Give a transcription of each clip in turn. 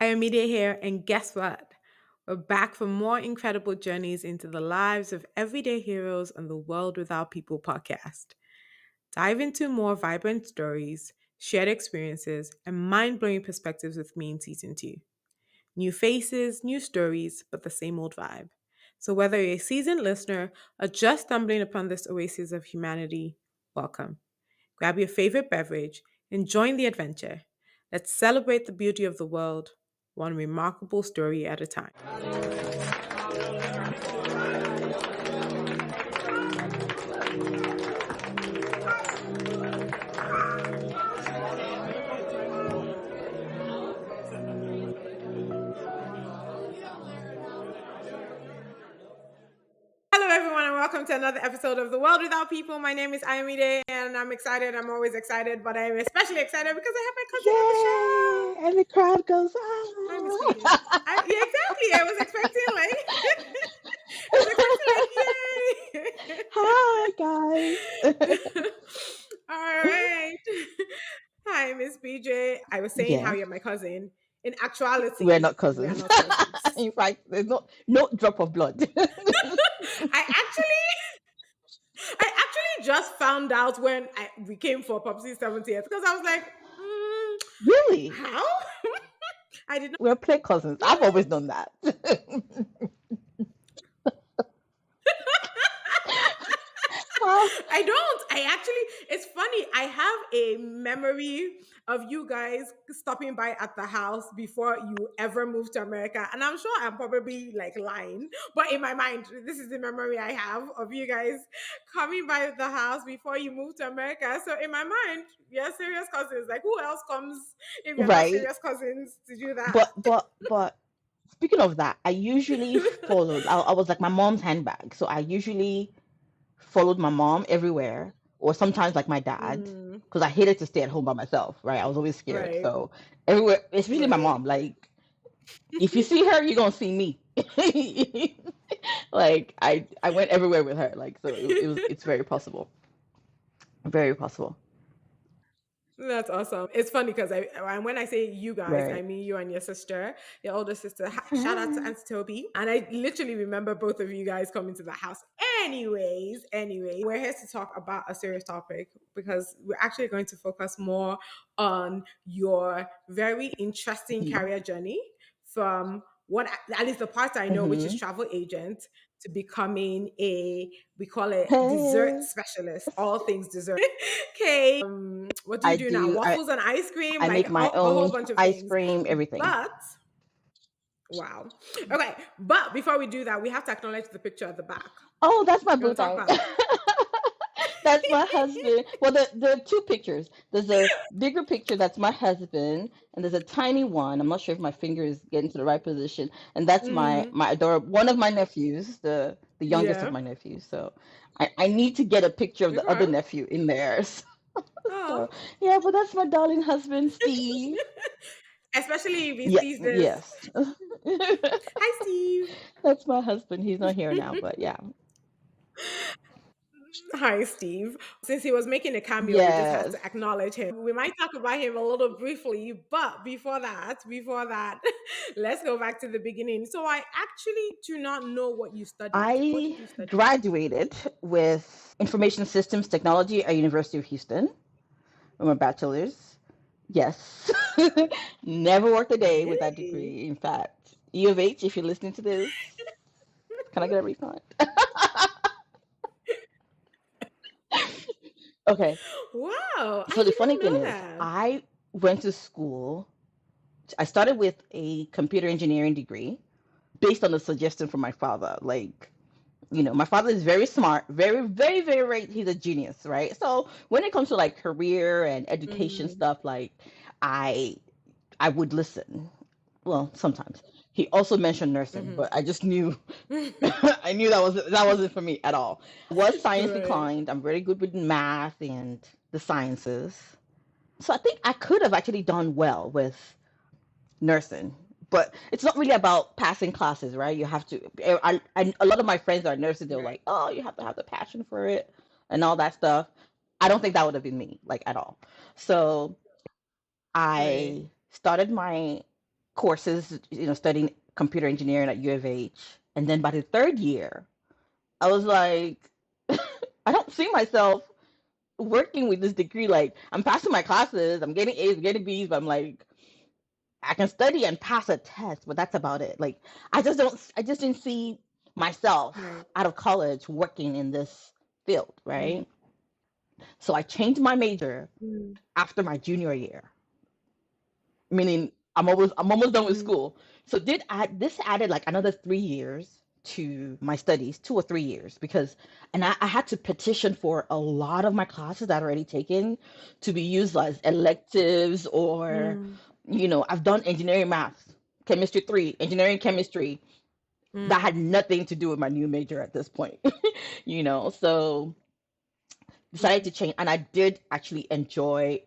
Ayomide here, and guess what? We're back for more incredible journeys into the lives of everyday heroes on the World Without People podcast. Dive into more vibrant stories, shared experiences, and mind blowing perspectives with me in season 2. New faces, new stories, but the same old vibe. So, whether you're a seasoned listener or just stumbling upon this oasis of humanity, welcome. Grab your favorite beverage and join the adventure. Let's celebrate the beauty of the world, one remarkable story at a time. Hello, everyone, and welcome to another episode of The World Without People. My name is Ayomide, and I'm excited. I'm always excited, but I'm especially excited because I have my cousin on the Yay! show. And the crowd goes, Hi, Miss BJ. ah! Yeah, exactly. I was expecting I was expecting yay. Hi, guys. All right. Hi, Miss BJ. I was saying how Yes, you're my cousin. In we're actuality, not we are cousins. not cousins. In fact, there's no drop of blood. I actually just found out when we came for Popsy's 70th because I was like, Really? how? I did not. We're play cousins. I've always done that. Well, I don't. It's funny. I have a memory of you guys stopping by at the house before you ever moved to America. And I'm sure I'm probably like lying, but in my mind, this is the memory I have of you guys coming by the house before you moved to America. So in my mind, you're serious cousins. Like, who else comes if you're not right. serious cousins to do that? But speaking of that, I usually followed. I was like my mom's handbag, so I usually followed my mom everywhere, or sometimes like my dad, Mm, because I hated to stay at home by myself, right? I was always scared. right, So everywhere, especially my right. mom, like if you see her, you're gonna see me. Like I went everywhere with her. Like so it's very possible. Very possible. That's awesome. It's funny because and when I say you guys, I Right. mean you and your sister, your older sister. Shout out to Hi. Auntie Toby. And I literally remember both of you guys coming to the house. Anyway, we're here to talk about a serious topic because we're actually going to focus more on your very interesting Mhm. career journey from what at least the part I know, which is Mhm. travel agent, to becoming we call it dessert Hey. specialist, all things dessert. Okay. What do you I do now? do. Waffles and ice cream, I like make my a whole own bunch of ice things. cream, everything. But wow. Okay. But before we do that, we have to acknowledge the picture at the back. Oh, that's my You boo want to talk thing. about that? That's my husband. Well, there are two pictures. There's a bigger picture that's my husband, and there's a tiny one. I'm not sure if my finger is getting to the right position, and that's Hmm. my adorable one of my nephews, the youngest of Yeah. my nephews. So I need to get a picture of the other Okay. nephew in there. So Oh. yeah, but that's my darling husband, Steve. Especially if he Yeah, sees this. yes. Hi, Steve. That's my husband. He's not here now, but yeah. Hi, Steve. Since he was making a cameo, we just have Yes. to acknowledge him. We might talk about him a little briefly, but before that, let's go back to the beginning. So I actually do not know what you studied. What did I you study? graduated with information systems technology at University of Houston with my bachelor's. Yes. Never worked a day with that Really? degree. In fact, U of H, if you're listening to this, can I get a refund? Okay. Wow, I So the did funny not thing know is, that. I went to school. I started with a computer engineering degree based on a suggestion from my father. Like, my father is very smart, very, very, very, he's a genius, right? So when it comes to like career and education Mm, stuff, like I I would listen. Well, sometimes. He also mentioned nursing, mhm. but I just knew I knew that wasn't for me at all. I was science Right. inclined. I'm very good with math and the sciences. So I think I could have actually done well with nursing. But it's not really about passing classes, right? You have to. A lot of my friends are nurses. They're Right. like, "Oh, you have to have the passion for it and all that stuff." I don't think that would have been me, like at all. So Right. I started my courses, studying computer engineering at U of H. And then by the third year, I was like, I don't see myself working with this degree. Like, I'm passing my classes, I'm getting A's, getting B's, but I'm like, I can study and pass a test, but that's about it. Like, I just didn't see myself Right. out of college working in this field, Mm. right? So I changed my major Mm. after my junior year, meaning I'm almost done with Mm. school. So this added like another 3 years to my studies, 2 or 3 years, because and I had to petition for a lot of my classes that I'd already taken to be used as electives or Mm. I've done engineering math, chemistry three, engineering chemistry that had Mm. nothing to do with my new major at this point. So decided Mm. to change, and I did actually enjoy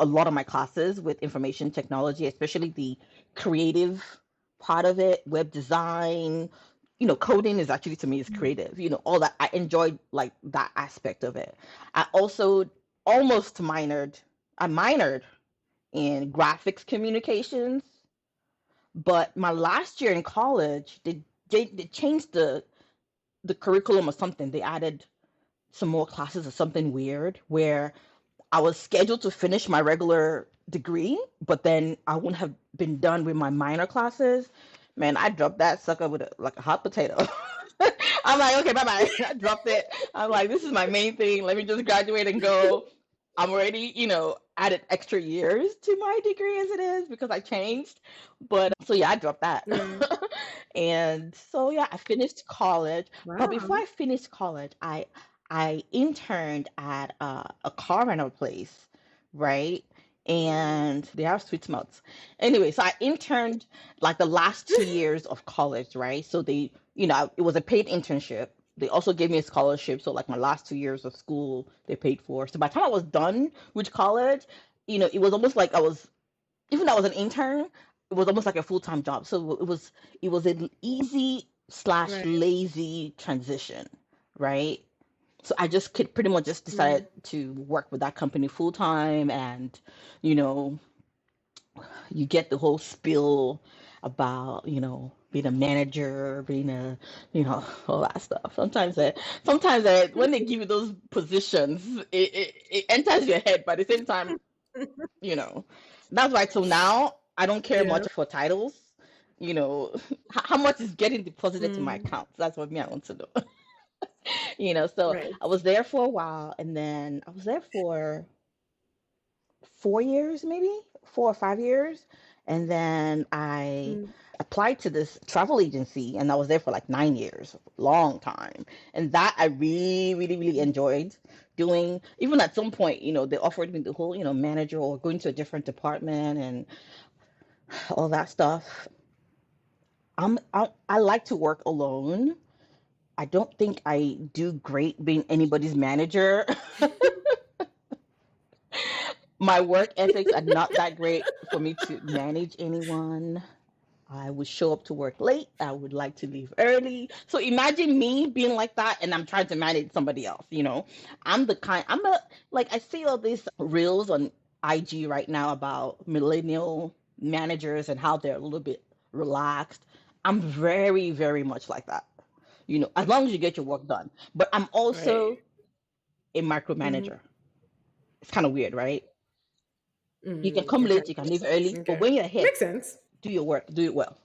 a lot of my classes with information technology, especially the creative part of it, web design. Coding is actually, to me, is Mm. creative. All that, I enjoyed, like, that aspect of it. I also almost minored. I minored in graphics communications, but my last year in college, they changed the curriculum or something. They added some more classes or something weird where I was scheduled to finish my regular degree, but then I wouldn't have been done with my minor classes. Man, I dropped that sucker with like a hot potato. I'm like, okay, bye bye. I dropped it. I'm like, this is my main thing. Let me just graduate and go. I'm already, added extra years to my degree as it is because I changed. But so yeah, I dropped that. Right. And so yeah, I finished college. But Wow. before I finished college, I interned at a car rental place, right? And they have sweet mouths. Anyway, so I interned like the last 2 years of college, right? So it was a paid internship. They also gave me a scholarship. So like my last 2 years of school, they paid for. So by the time I was done with college, it was almost like even though I was an intern, it was almost like a full-time job. So it was an easy slash Right. lazy transition, right? So I just could pretty much just decided Right. to work with that company full time, and you know, you get the whole spiel about being a manager, being all that stuff. When they give you those positions, it enters your head. But at the same time, you know, that's why till now I don't care Yeah. much for titles. You know, how much is getting deposited to my Mm. account? That's what me I want to know. So Right. I was there for a while, and then I was there for 4 years, maybe 4 or 5 years. And then I Mm. applied to this travel agency, and I was there for like 9 years, long time. And that I really, really, really enjoyed doing. Even at some point, they offered me the whole, manager or going to a different department and all that stuff. I like to work alone. I don't think I do great being anybody's manager. My work ethics are not that great for me to manage anyone. I would show up to work late. I would like to leave early. So imagine me being like that and I'm trying to manage somebody else. I see all these reels on IG right now about millennial managers and how they're a little bit relaxed. I'm very, very much like that. As long as you get your work done. But I'm Right. also a Mm-hmm. micromanager. It's kind of weird, right? You can Mm. come Okay. late, you can leave early, but Okay. when you're ahead, Makes sense. do your work, do it well.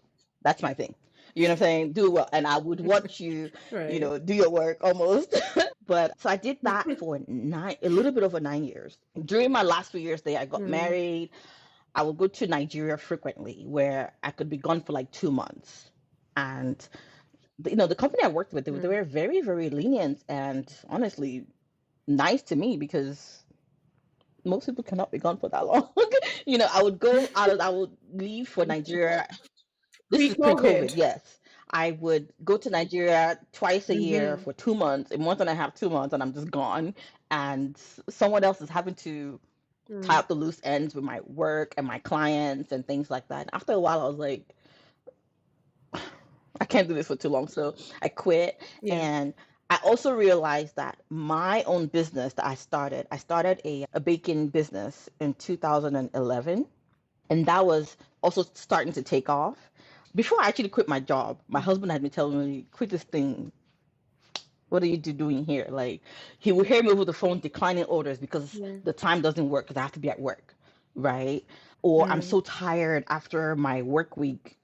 That's my thing. You know what I'm saying? Do it well. And I would watch you, Right. do your work almost. But so I did that for a little bit over 9 years. During my last few years there, I got Mm. married. I would go to Nigeria frequently where I could be gone for like 2 months. And, the company I worked with, they Mm. were very, very lenient and honestly nice to me because most people cannot be gone for that long. I would leave for Nigeria. This is pre-COVID, Pre-COVID. yes. I would go to Nigeria twice a year Mm-hmm. for 2 months, a month and a half, 2 months, and I'm just gone. And someone else is having to tie Mm. up the loose ends with my work and my clients and things like that. After a while, I was like, I can't do this for too long. So I quit. Yeah. And I also realized that my own business that I started a baking business in 2011. And that was also starting to take off. Before I actually quit my job, my husband had been telling me, quit this thing. What are you doing here? Like, he would hear me over the phone declining orders because Yeah. the time doesn't work because I have to be at work, right? Or I'm Mm. so tired after my work week.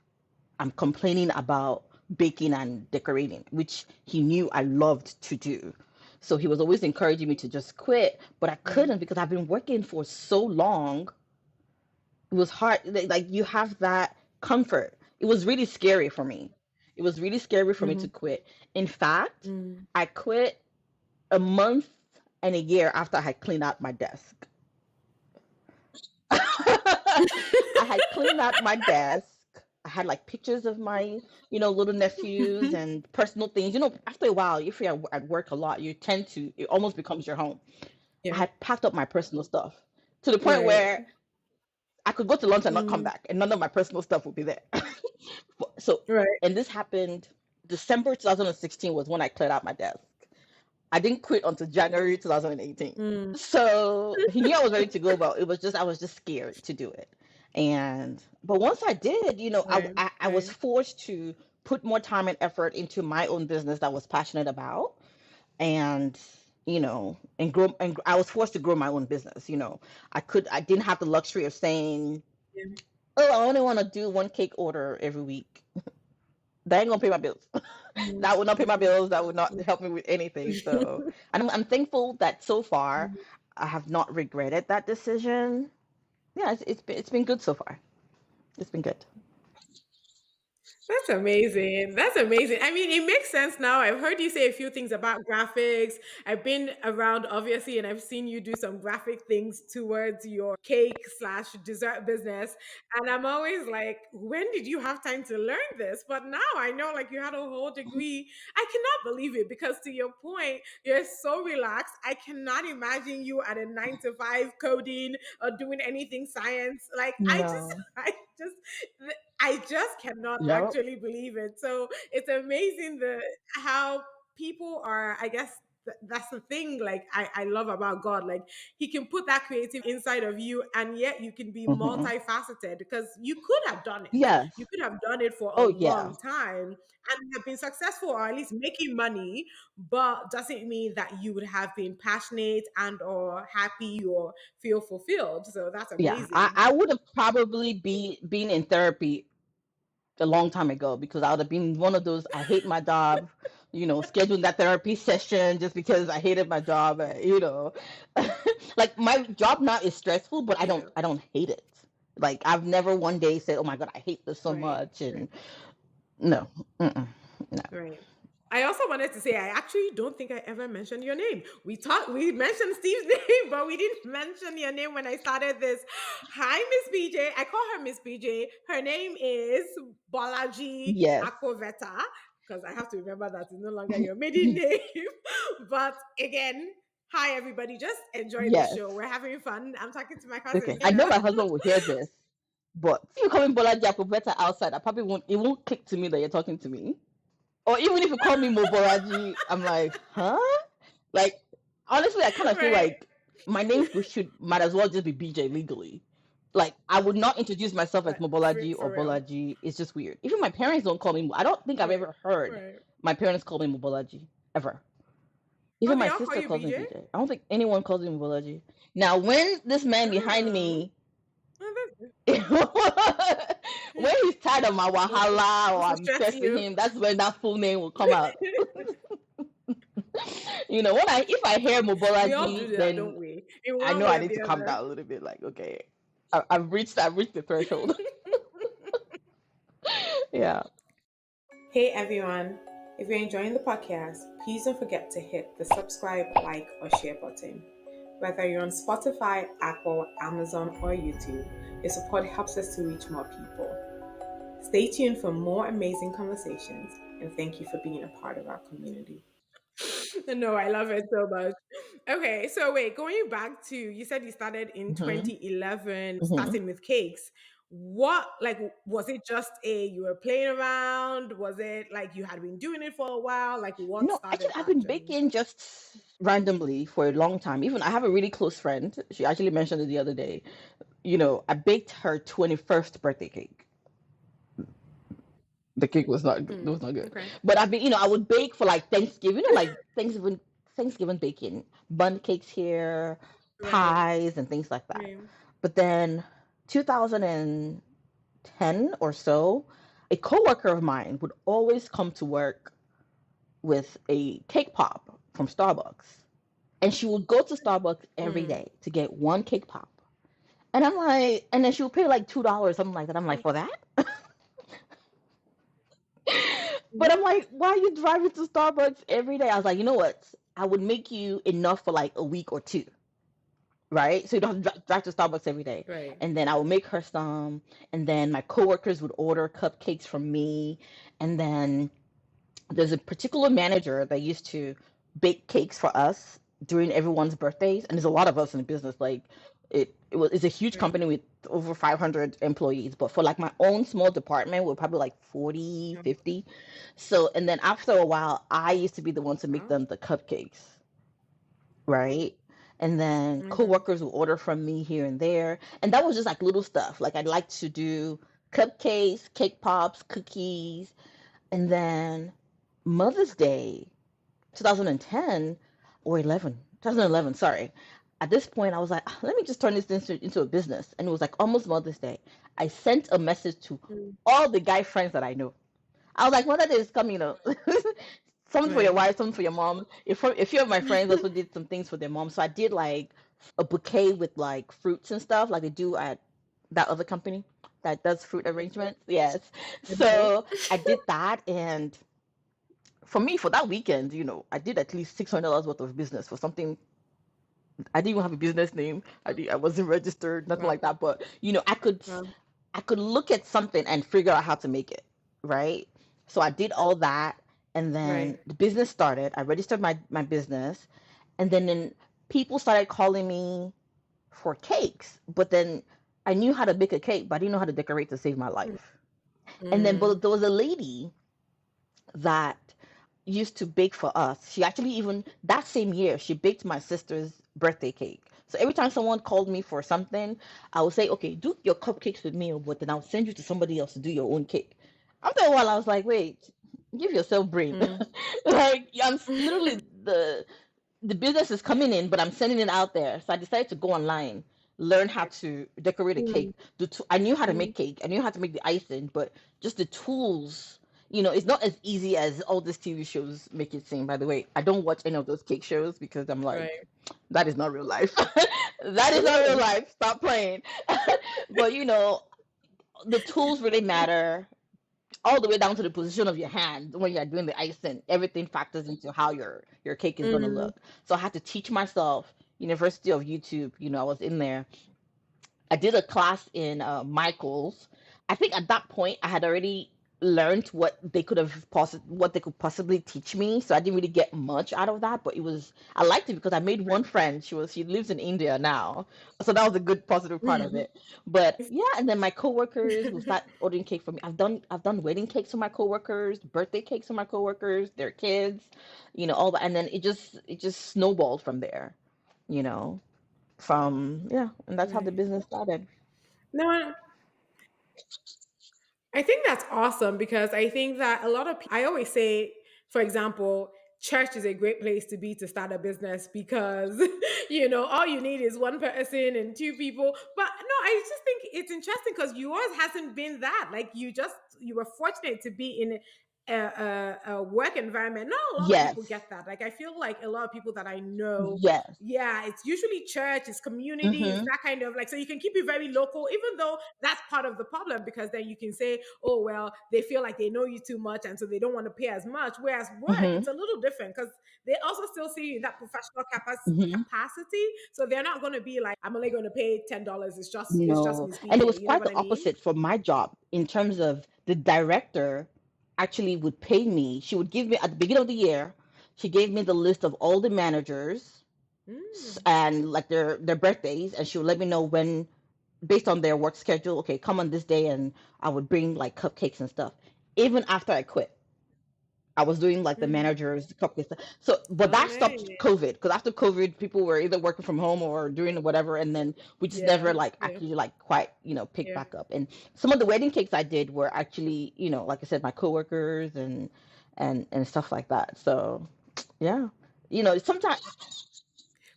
I'm complaining about baking and decorating, which he knew I loved to do. So he was always encouraging me to just quit, but I Yeah. couldn't because I've been working for so long. It was hard. Like you have that comfort. It was really scary for me. It was really scary for me to Mm-hmm. quit. In fact, Mm. I quit a month and a year after I had cleaned out my desk. I had cleaned out my desk. I had like pictures of my, little nephews and personal things. After a while, if you're at work a lot, you tend to, it almost becomes your home. I Yeah. had packed up my personal stuff to the point Right. where I could go to lunch and not come Mm. back, and none of my personal stuff would be there. So, Right. and this happened December 2016 was when I cleared out my desk. I didn't quit until January 2018. Mm. So he knew I was ready to go, but I was just scared to do it. But once I did, Right. I was Right. forced to put more time and effort into my own business that I was passionate about, and and grow. And I was forced to grow my own business. I didn't have the luxury of saying, Yeah. "Oh, I only want to do one cake order every week." That ain't gonna pay my bills. Mm. That would not pay my Mm. bills. That would not help me with anything. So, and I'm thankful that so far I have not regretted that decision. Yeah, it's been good so far. It's been good. That's amazing. That's amazing. I mean, it makes sense now. I've heard you say a few things about graphics. I've been around, obviously, and I've seen you do some graphic things towards your cake slash dessert business. And I'm always like, when did you have time to learn this? But now I know, like, you had a whole degree. I cannot believe it because, to your point, you're so relaxed. I cannot imagine you at a 9 to 5 coding or doing anything science. Like, No. just, I just cannot Yep. actually believe it. So it's amazing the how people are, I guess that's the thing like I love about God. Like he can put that creative inside of you and yet you can be Hmm. multifaceted because you could have done it. You Yes. could have done it for a Oh yeah. long time and have been successful or at least making money, but doesn't mean that you would have been passionate and or happy or feel fulfilled. So that's Yeah. I, amazing. I would have probably been in therapy a long time ago because I would have been one of those I hate my job, scheduling that therapy session just because I hated my job, like my job now is stressful, but I don't Yeah. I don't hate it. Like I've never one day said, "Oh my God, I hate this so Right. much," Right. and no, mm-mm, no, Right. I also wanted to say I actually don't think I ever mentioned your name. We mentioned Steve's name, but we didn't mention your name when I started this. Hi, Miss BJ. I call her Miss BJ. Her name is Bolaji yes, Akpoveta because I have to remember that it's no longer your maiden name. But again, hi everybody. Just enjoy the yes. show. We're having fun. I'm talking to my Okay, cousins, I know my husband will hear this, but if you call me Bolaji Akpoveta outside, I probably won't. It won't click to me that you're talking to me. Or even if you call me Moboraji, I'm like, huh? Like, honestly, I kind of feel right? like my name might as well just be BJ legally. Like, I would not introduce myself as Right. For, Mobolaji or for real. Bolaji. It's just weird. Even my parents don't call me. I don't think I've Right. ever heard Right. my parents call me Mobolaji ever. Oh, Even they my all call sister you calls me BJ? BJ. I don't think anyone calls me Mobolaji. Now, when this man behind Oh, me, oh, when that's he's tired of my wahala or wants to I'm stress pressing you. him, that's when that full name will come out. When if I hear We all do Mobolaji, that, then don't we? In I one know way I or need to the calm other. down a little bit. Like, okay, I've reached the threshold. Yeah. Hey everyone, if you're enjoying the podcast, please don't forget to hit the subscribe, like, or share button. Whether you're on Spotify, Apple, Amazon, or YouTube, your support helps us to reach more people. Stay tuned for more amazing conversations, and thank you for being a part of our community. No, I love it so much. Okay, so wait, going back to you said you started in Hmm. 2011, Hmm. starting with cakes. What like was it just a you were playing around? Was it like you had been doing it for a while? Like what No, actually, started I've that been journey? baking just randomly for a long time. Even I have a really close friend. She actually mentioned it the other day. I baked her 21st birthday cake. The cake was not good. It was not good. Okay. But I've been, I would bake for like Thanksgiving, like Thanksgiving baking, bun cakes here, Right. pies and things like that. Right. But then 2010 or so, a coworker of mine would always come to work with a cake pop from Starbucks. And she would go to Starbucks every Mm. day to get one cake pop. And I'm like, and then she would pay like $2, something like that. I'm like, for that? But I'm What? like, why are you driving to Starbucks every day? I was like, you know what? I would make you enough for like a week or two, right? So you don't have to drive to Starbucks every day. Right. And then I would make her some, and then my coworkers would order cupcakes from me. And then there's a particular manager that used to bake cakes for us during everyone's birthdays, and there's a lot of us in the business. Like it's a huge Right. company with over 500 employees, but for like my own small department, we're probably like 40, Yeah. 50. So, and then after a while, I used to be the one to make Wow. them the cupcakes, right? And then Okay. coworkers will order from me here and there, and that was just like little stuff. Like I'd like to do cupcakes, cake pops, cookies, and then Mother's Day, 2010 or 11, 2011, sorry. At this point, I was like, "Ah, let me just turn this into a business." And it was like almost Mother's Day. I sent a message to Mm. all the guy friends that I know. I was like, Mother's Day is coming, something for your Right. wife, something for your mom. If a few of my friends also did some things for their mom. So I did like a bouquet with like fruits and stuff, like they do at that other company that does fruit arrangements. Yes. Okay. So I did that, and for me, for that weekend, I did at least $600 worth of business for something. I didn't even have a business name. I wasn't registered, nothing like Wow. that. But Wow. I could look at something and figure out how to make it, right? So I did all that, and then Right. the business started. I registered my business, and then people started calling me for cakes. But then I knew how to bake a cake, but I didn't know how to decorate to save my life. And then, but Mm. there was a lady that used to bake for us. She actually, even that same year, she baked my sister's birthday cake. So every time someone called me for something, I would say, okay, do your cupcakes with me, but then I'll send you to somebody else to do your own cake. After a while, I was like, wait, give yourself brain. Mm. Like literally the business is coming in, but I'm sending it out there. So I decided to go online, learn how to decorate a Mm. cake. I knew how to make Mm. cake. I knew how to make the icing, but just the tools, it's not as easy as all these TV shows make it seem. By the way, I don't watch any of those cake shows because I'm like, Right. that is not real life. That is not real Ooh. life. Stop playing. But the tools really matter, all the way down to the position of your hand when you're doing the icing. Everything factors into how your cake is gonna Mm. look. So I had to teach myself. University of YouTube, I was in there. I did a class in Michael's. I think at that point I had already learned what they could possibly teach me. So I didn't really get much out of that, but I liked it because I made one Right. friend. She lives in India now, so that was a good positive part of it. But yeah, and then my coworkers will start ordering cake for me. I've done wedding cakes for my coworkers, birthday cakes for my coworkers, their kids, all that, and then it just snowballed from there. You know yeah, and that's how the Right. business started. No, I think that's awesome because I think that a lot of I always say, for example, church is a great place to be to start a business because all you need is one person and two people. But no, I just think it's interesting because yours hasn't been that. Like you were fortunate to be in a work environment. Not a lot of people Yes. get that. Like I feel like a lot of people that I know, Yes. yeah, it's usually church, it's community, it's Mm-hmm. that kind of like, so you can keep it very local, even though that's part of the problem because then you can say, oh, well, they feel like they know you too much and so they don't want to pay as much. Whereas work, Mm-hmm. it's a little different because they also still see you in that professional Mm-hmm. capacity. So they're not going to be like, I'm only going to pay $10. It's just No. me And it speaking. was You know quite what the I mean? opposite for my job in terms of the director actually would pay me. She would give me at the beginning of the year, she gave me the list of all the managers Mm, and like their birthdays, and she would let me know when, based on their work schedule, okay, come on this day, and I would bring like cupcakes and stuff. Even after I quit, I was doing like the Mm. managers, the cupcake stuff. So, but Oh, that nice. stopped COVID because after COVID, people were either working from home or doing whatever, and then we just never Yeah. like Yeah. actually like quite pick Yeah. back up. And some of the wedding cakes I did were actually like I said, my coworkers and stuff like that. So yeah, sometimes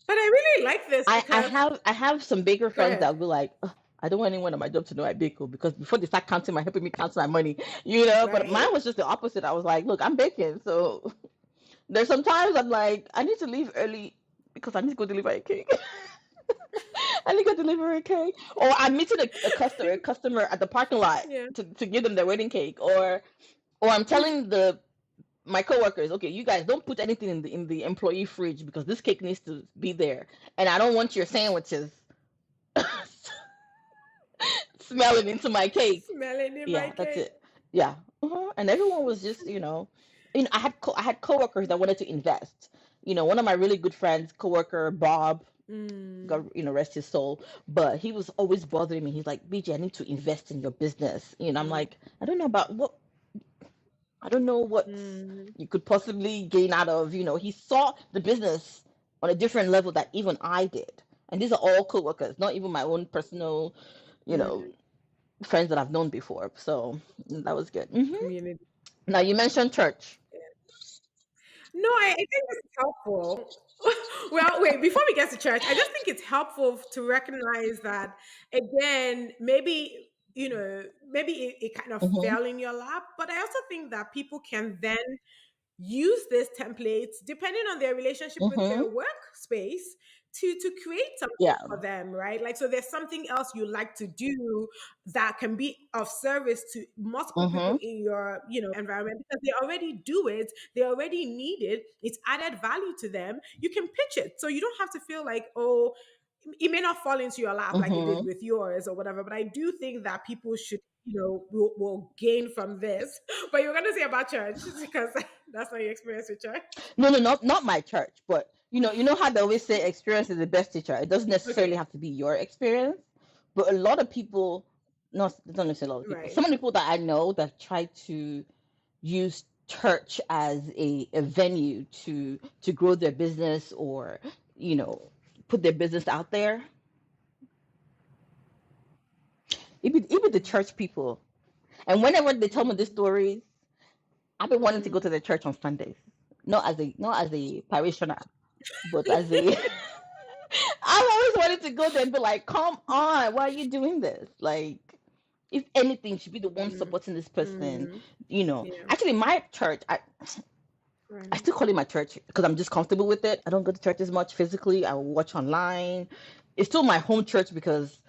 But I really like this because I have some baker go friends ahead. that will be like, "Ugh, I don't want anyone at my job to know I bake, oh," because before they start helping me count my money. But Right. mine was just the opposite. I was like, look, I'm baking, so there's sometimes I'm like, I need to leave early because I need to go deliver a cake. I need to go deliver a cake, or I'm meeting a customer at the parking lot Yeah. to give them their wedding cake, or I'm telling the my coworkers, okay, you guys don't put anything in the employee fridge because this cake needs to be there, and I don't want your sandwiches smelling into my cake. Smelling in my Yeah, that's cake. it. Yeah, and everyone was just, I had coworkers that wanted to invest. One of my really good friends, coworker Bob, Mm. God, rest his soul, but he was always bothering me. He's like, BJ, I need to invest in your business. I'm Mm. like, I don't know what Mm. you could possibly gain out of. He saw the business on a different level that even I did. And these are all coworkers, not even my own personal, you know, Mm. friends that I've known before. So that was good. Community. Now you mentioned church. No, I think it's helpful. Well, wait, before we get to church, I just think it's helpful to recognize that, again, maybe it kind of Mm-hmm. fell in your lap, but I also think that people can then use these templates depending on their relationship with their Mm-hmm. workspace to create something Yeah. for them, right? Like, so there's something else you like to do that can be of service to multiple people Mm-hmm. in your environment, because they already do it, they already need it, it's added value to them. You can pitch it, so you don't have to feel like, oh, it may not fall into your lap like it did Mm-hmm. with yours or whatever. But I do think that people should, will gain from this. But you're gonna say about church because that's not your experience with church. No, no, not my church, but you know how they always say experience is the best teacher. It doesn't necessarily Okay. have to be your experience, but a lot of people, not necessarily a lot of people. Right. Some of the people that I know that try to use church as a venue to grow their business or you know put their business out there. Even the church people, and whenever they tell me these Mm, stories, I've been wanting to go mm. to the church on Sundays, not as a parishioner, but as a I've always wanted to go there and be like, come on, why are you doing this? Like, if anything, should be the one Mm, supporting this person. mm, yeah, Actually, my church, I right. still call it my church because I'm just comfortable with it. I don't go to church as much physically. I watch online. It's still my home church because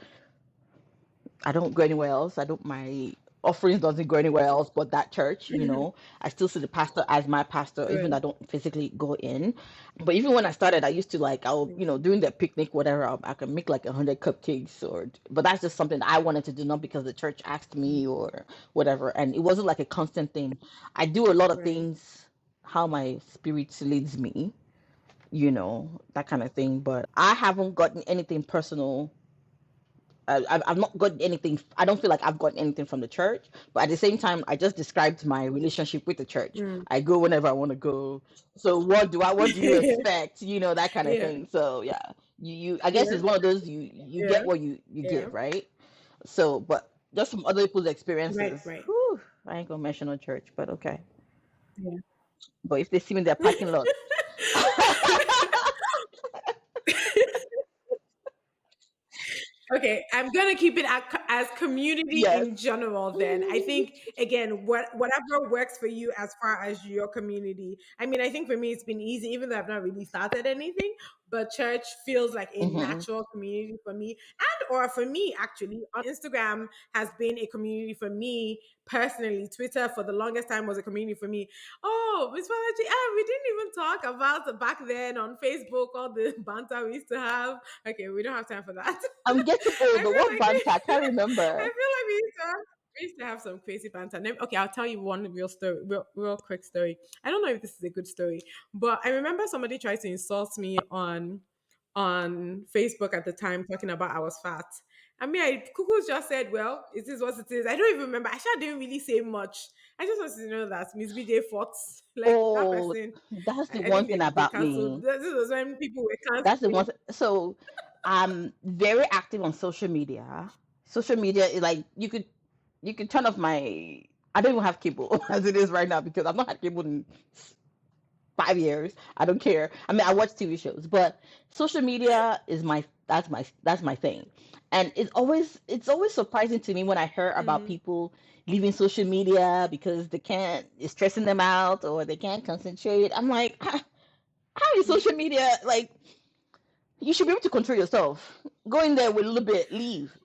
I don't go anywhere else. I don't my offerings doesn't go anywhere else but that church. I still see the pastor as my pastor, even though I Good. don't physically go in. But even when I started, I used to like I'll during the picnic whatever I can make like 100 cupcakes but that's just something I wanted to do, not because the church asked me or whatever. And it wasn't like a constant thing. I do a lot of Right. things how my spirit leads me, that kind of thing. But I haven't gotten anything personal. I've not gotten anything. I don't feel like I've gotten anything from the church. But at the same time, I just described my relationship with the church. Mm. I go whenever I want to go. So what do you expect? That kind of Yeah. thing. So yeah, I guess Yeah. it's one of those you Yeah. get what you Yeah. give, right? So, but just from other people's Right. experiences, Right. whew, I ain't gonna mention no church, but okay. Yeah. But if they see me in their parking lot, Okay, I'm gonna keep it as community yes. in general. Then I think, again, whatever works for you as far as your community. I mean, I think for me it's been easy, even though I've not really started anything. But church feels like a Hmm. natural community for me, and or for me actually, on Instagram has been a community for me personally. Twitter for the longest time was a community for me. Oh, Miss Bolaji, we didn't even talk about back then on Facebook, all the banter we used to have. Okay, we don't have time for that. I'm getting I older. feel What like banter? I can't I remember. feel like we used to have some crazy banter. Okay, I'll tell you one real story, real quick story. I don't know if this is a good story, but I remember somebody tried to insult me on Facebook at the time, talking about I was fat. I mean, Kuku just said, well, it is what it is. I don't even remember. I sure didn't really say much. I just wanted to know that Miss BJ fought. Like that Oh, person, that's the I one think thing they about cancelled. me. This was when people were That's the one. canceling. So I'm very active on social media. Social media is like you could turn off my. I don't even have cable as it is right now because I've not had cable in 5 years. I don't care. I mean, I watch TV shows, but social media is my thing, and it's always surprising to me when I hear about Mm, people leaving social media because they can't it's stressing them out or they can't concentrate. I'm like, how is social media like? You should be able to control yourself. Go in there with a little bit, leave.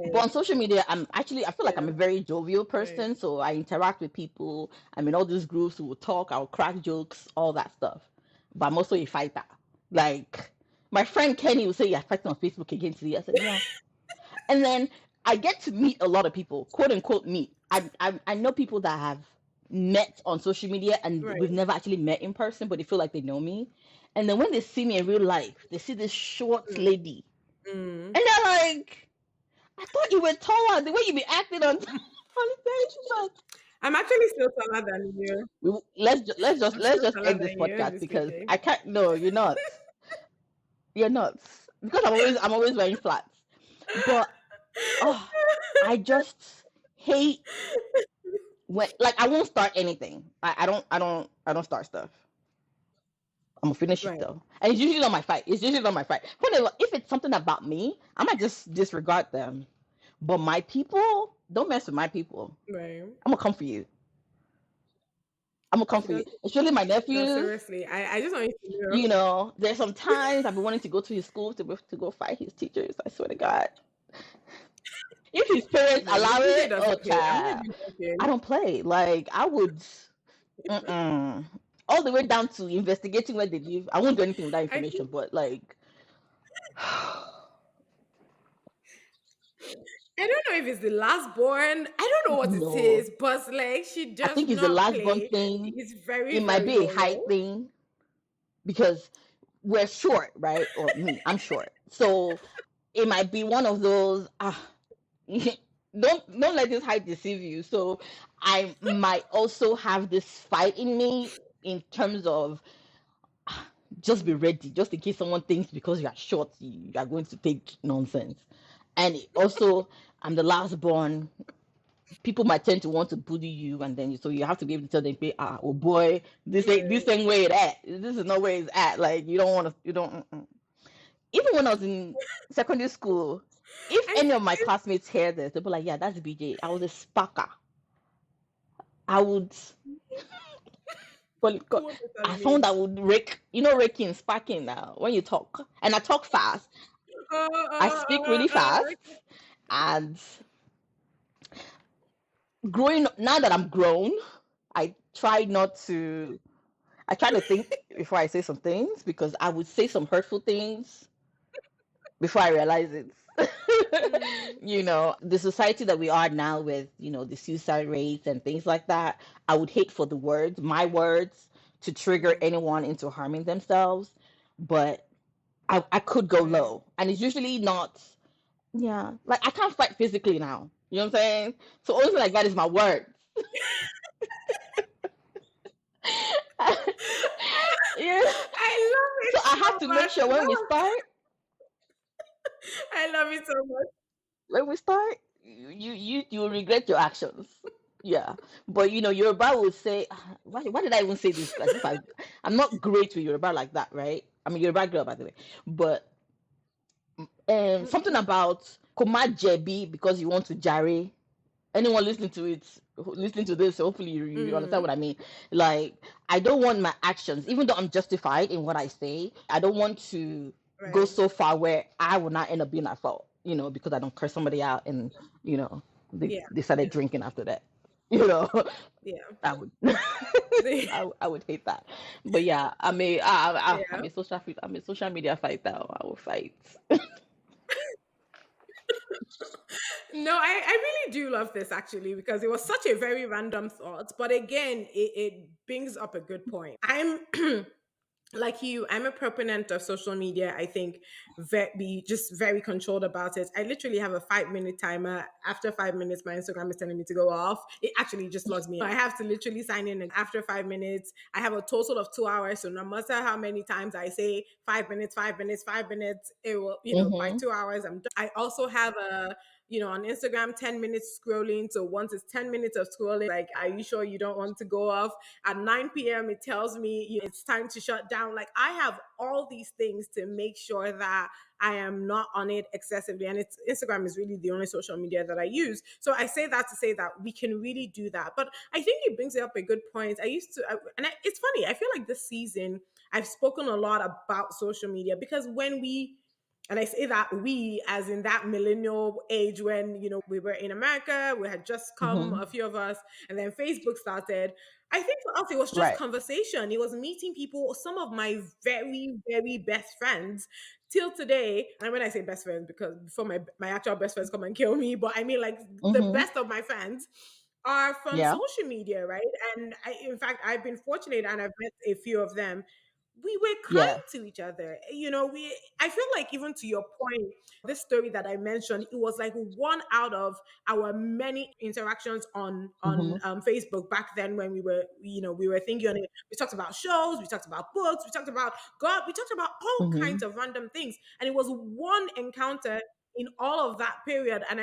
But right. on social media, I feel like I'm Yeah. a very jovial Right. person, so I interact with people. I'm in all these groups who will talk, I'll crack jokes, all that stuff. But I'm also a fighter. Like my friend Kenny will say, "Yeah, fighting on Facebook against you." I said, "Yeah." And then I get to meet a lot of people, quote unquote meet. I know people that have met on social media and we've Right. never actually met in person, but they feel like they know me. And then when they see me in real life, they see this short Mm, lady, mm. and they're like, I thought you were taller. The way you be acting on the stage, like, I'm actually still taller than you. let's I'm let's still just taller end this than you, podcast Miss because BJ. I can't. No, you're not. You're not because I'm always wearing flats. But oh, I just hate when like I won't start anything. I don't start stuff. I'm gonna finish it Right. though, and it's usually not my fight. It's usually not my fight. Whenever if it's something about me, I might just disregard them. But my people, don't mess with my people. Right. I'm gonna come for you. I'm gonna come She for you. does. Especially my No, nephews. seriously. I just want you to know. There's some times I've been wanting to go to his school to go fight his teachers. I swear to God. If his parents No, Miss allow BJ it, oh doesn't play. I'm not child, even I joking. don't play. Like I would, mm-mm. All the way down to investigating where they live. I won't do anything with that I information, think but like, I don't know if it's the last born. I don't know what it no. is, but like she I does think it's the not last born play. thing. She's very, It might very be a height loyal. thing because we're short, right? Or me, I'm short. So it might be one of those don't let this height deceive you. So I might also have this fight in me in terms of just be ready, just in case someone thinks because you are short, you are going to take nonsense. And also, I'm the last born. People might tend to want to bully you, and then so you have to be able to tell them, "Oh boy, this Right. ain't where it at. This is not where it's at." Like you don't want to, you don't. Mm-mm. Even when I was in secondary school, if I any of my think classmates hear this, they'll be like, "Yeah, that's BJ. I was a sparker. I would, but what does that I found mean? I would raking, sparking now when you talk, and I talk fast. Uh, I uh, speak uh, really uh, fast, and growing now that I'm grown, I try not to. I try to think before I say some things because I would say some hurtful things before I realize it. mm, The society that we are now with, the suicide rates and things like that, I would hate for my words, to trigger mm, anyone into harming themselves. But I could go right. low. And it's usually not, yeah, like I can't fight physically now. You know what I'm saying? So only thing like that is my words. Yeah. I love So it I so have to make much. sure I love it so much. when we start, you will regret your actions. Yeah, but Yoruba would say, why did I even say this? As if I'm not great with Yoruba like that, right? I'm a Yoruba girl, by the way. But something about koma jebi because you want to jare. Anyone listening to this, hopefully you understand Mm, what I mean. Like, I don't want my actions, even though I'm justified in what I say, I don't want to go right. so far where I will not end up being at fault, because I don't curse somebody out and, you know, Yeah. they started drinking after that. You know, Yeah. I would, Yeah. I would hate that. But yeah, Yeah. I'm a social media fighter. I will fight. No, I really do love this actually because it was such a very random thought. But again, it brings up a good point. I'm like you, I'm a proponent of social media. I think be just very controlled about it. I literally have a 5 minute timer. After 5 minutes, my Instagram is telling me to go off. It actually just logs me. I have to literally sign in after 5 minutes. I have a total of 2 hours. So no matter how many times I say 5 minutes, 5 minutes, 5 minutes, it will, by Mm-hmm. 2 hours, I'm done. I also have a, on Instagram, 10 minutes scrolling. So once it's 10 minutes of scrolling, like, are you sure you don't want to go off? At 9 p.m., it tells me it's time to shut down. Like, I have all these things to make sure that I am not on it excessively. And it's Instagram is really the only social media that I use. So I say that to say that we can really do that. But I think it brings up a good point. It's funny. I feel like this season I've spoken a lot about social media because and I say that we, as in that millennial age when, we were in America, we had just come, Mm-hmm. a few of us, and then Facebook started. I think for us, it was just Right. conversation. It was meeting people, some of my very, very best friends till today. And when I say best friends, because before my actual best friends come and kill me, but I mean, like, the Mm-hmm. best of my friends are from Yeah. social media, right? And in fact, I've been fortunate and I've met a few of them. We were kind Yeah. to each other. I feel like, even to your point, this story that I mentioned, it was like one out of our many interactions on Mm-hmm. Facebook back then, when we were thinking on it. We talked about shows, we talked about books, we talked about God, we talked about all Mm-hmm. kinds of random things. And it was one encounter in all of that period. And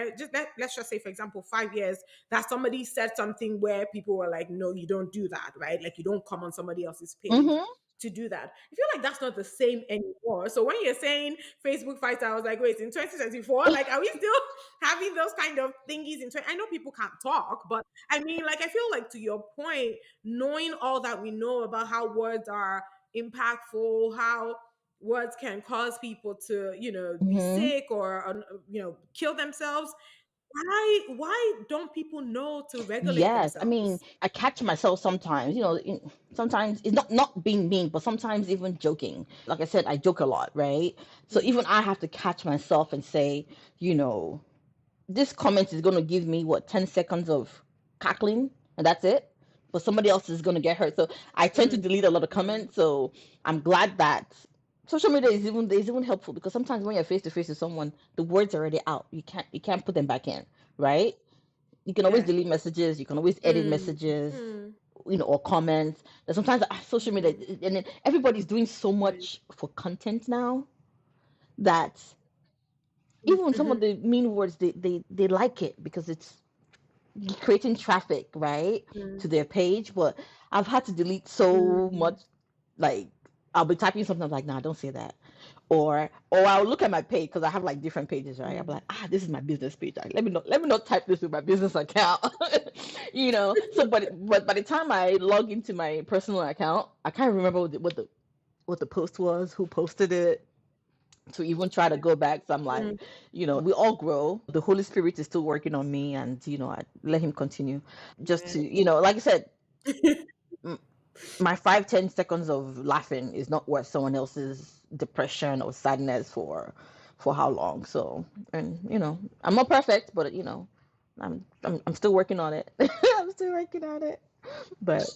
let's just say, for example, 5 years, that somebody said something where people were like, no, you don't do that, right? Like, you don't come on somebody else's page Mm-hmm. to do that. I feel like that's not the same anymore. So when you're saying Facebook fights, I was like, wait, in 2024, like, are we still having those kind of thingies I know people can't talk, but I mean, like, I feel like, to your point, knowing all that we know about how words are impactful, how words can cause people to, be Mm-hmm. sick or kill themselves. Why don't people know to regulate Yes, I mean, themselves? I catch myself sometimes, sometimes it's not being mean, but sometimes even joking. Like I said, I joke a lot, right? So even I have to catch myself and say, you know, this comment is going to give me what 10 seconds of cackling and that's it, but somebody else is going to get hurt. So I tend to delete a lot of comments. So I'm glad that social media is even helpful, because sometimes when you're face to face with someone, the words are already out. You can't put them back in, right? You can always Yeah. delete messages, you can always edit messages, Mm. or comments. And sometimes social media, and then everybody's doing so Right. much for content now that even some of Mhm. the mean words, they like it because it's creating traffic, right, to Mm. their page. But I've had to delete so Mm. much. Like, I'll be typing something, I'm like, nah, don't say that. Or I'll look at my page, because I have like different pages, right? I'm like, Mm. this is my business page. Like, let me not type this with my business account. So, but by the time I log into my personal account, I can't remember what the post was, who posted it, to even try to go back. So I'm like, Mm. we all grow. The Holy Spirit is still working on me, and I let Him continue. Just Yeah. to, like I said, my 5-10 seconds of laughing is not worth someone else's depression or sadness for how long. So, and I'm not perfect, but I'm still working on it. I'm still working on it. But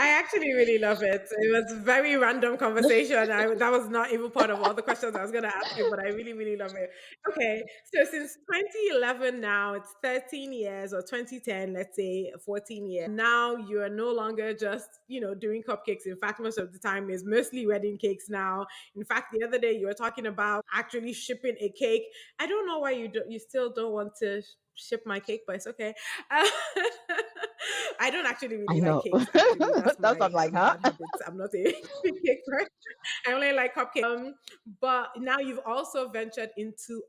I actually really love it. It was a very random conversation. That was not even part of all the questions I was going to ask you, but I really, really love it. Okay, so since 2011 now, it's 13 years, or 2010, let's say 14 years. Now you are no longer just, doing cupcakes. In fact, most of the time is mostly wedding cakes now. In fact, the other day you were talking about actually shipping a cake. I don't know why you still don't want to ship my cake, but it's okay. I don't actually really I like know. cakes. Actually, that's That's my I'm like, huh? bad habits. I'm not a cake person. I only like cupcakes. But now you've also ventured into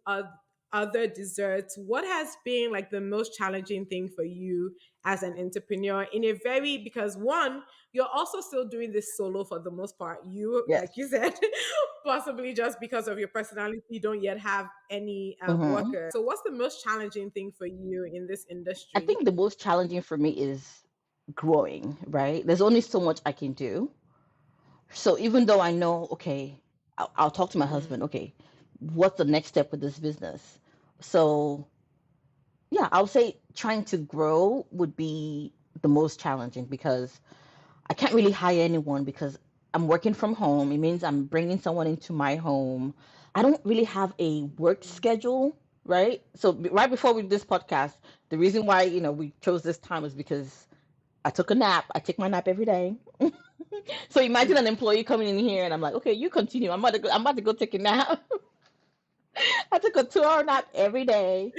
other desserts. What has been like the most challenging thing for you as an entrepreneur, because one, you're also still doing this solo for the most part. You, like Yes. you said, possibly just because of your personality, you don't yet have any Hmm. workers. So what's the most challenging thing for you in this I industry? think the most challenging for me is growing, right? There's only so much I can do. So even though I know, okay, I'll talk to my husband, Mm. okay, what's the next step with this business? So yeah, I would say trying to grow would be the most challenging, because I can't really hire anyone, because I'm working from home. It means I'm bringing someone into my home. I don't really have a work schedule, right? So right before we did this podcast, the reason why, we chose this time was because I took a nap. I take my nap every day. So imagine an employee coming in here and I'm like, okay, you continue. I'm about to go take a nap. I took a 2 hour nap every day.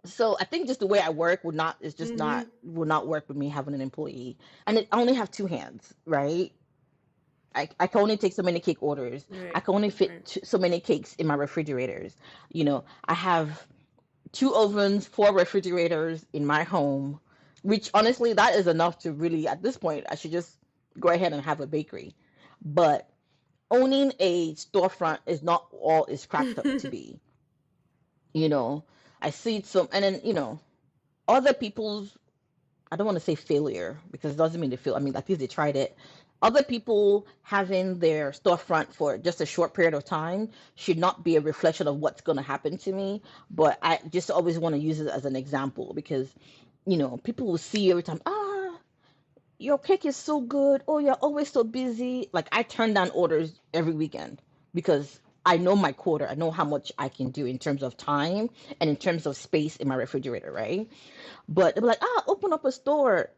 So I think just the way I work would not is just not Mm-hmm. will not work with me having an employee. And I only have two hands, right? I can only take so many cake orders. I Right. can only fit Right. so many cakes in my refrigerators. I have two ovens, four refrigerators in my home, which honestly, that is enough to really, at this point, I should just go ahead and have a bakery. But owning a storefront is not all it's cracked up to be. You know, I see some, and then, other people's, I don't want to say failure because it doesn't mean they fail. I mean, at least they tried it. Other people having their storefront for just a short period of time should not be a reflection of what's going to happen to me. But I just always want to use it as an example because, people will see every time, your cake is so good. Oh, you're always so busy. Like, I turn down orders every weekend because I know my quota. I know how much I can do in terms of time and in terms of space in my refrigerator, right? But they're like, open up a store.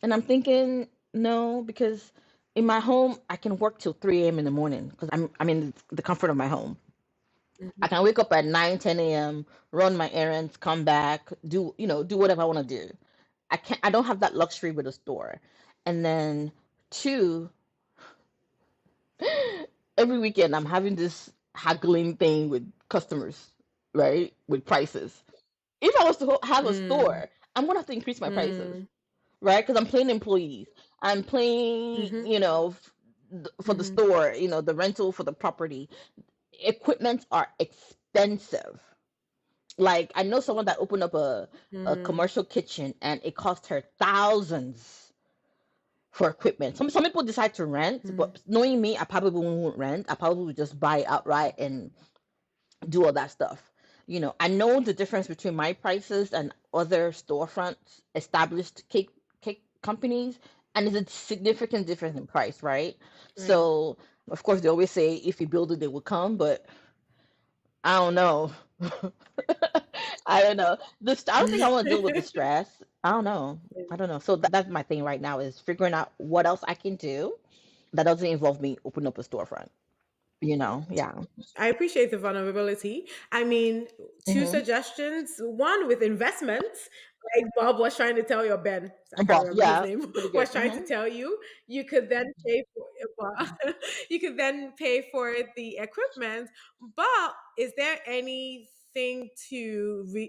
And I'm thinking, no, because in my home, I can work till 3 a.m. in the morning because I'm in the comfort of my home. I Mhm. can wake up at 9, 10 a.m., run my errands, come back, do whatever I want to do. I don't have that luxury with a store. And then two, every weekend I'm having this haggling thing with customers, right? With prices. If I was to have a Mm. store, I'm gonna have to increase my prices, Mm. right? Because I'm paying employees. I'm paying, Mhm. for the Mhm. store, the rental for the property. Equipment are expensive. Like I know someone that opened up a Mm. commercial kitchen and it cost her thousands for equipment. Some people decide to rent, Mm. but knowing me, I probably won't rent. I probably would just buy it outright and do all that stuff. I know the difference between my prices and other storefronts, established cake companies, and it's a significant difference in price, right? Right. So, of course, they always say if you build it, they will come, but I don't know. I don't know. I don't think I want to deal with the stress. I don't know. I don't know. So that's my thing right now is figuring out what else I can do that doesn't involve me opening up a storefront. Yeah. I appreciate the vulnerability. I mean, two Mm-hmm. suggestions. One with investments, like Bob was trying to tell you, Ben, I can't Bob, remember his yeah, name, pretty good. was trying to Mm-hmm. tell you. You could then pay for you could then pay for the equipment. But is there anything to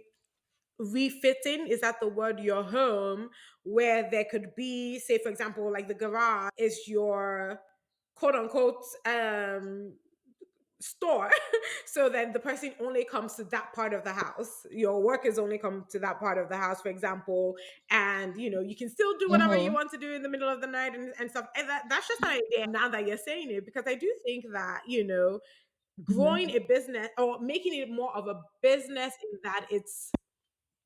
refitting? Is that the word? Your home, where there could be, say, for example, like the garage is your quote unquote store. So then the person only comes to that part of the house, your workers only come to that part of the house, for example, and you can still do whatever you Mm-hmm. want to do in the middle of the night and stuff. And that's just an idea now that you're saying it, because I do think that growing Mm-hmm. a business or making it more of a business in that it's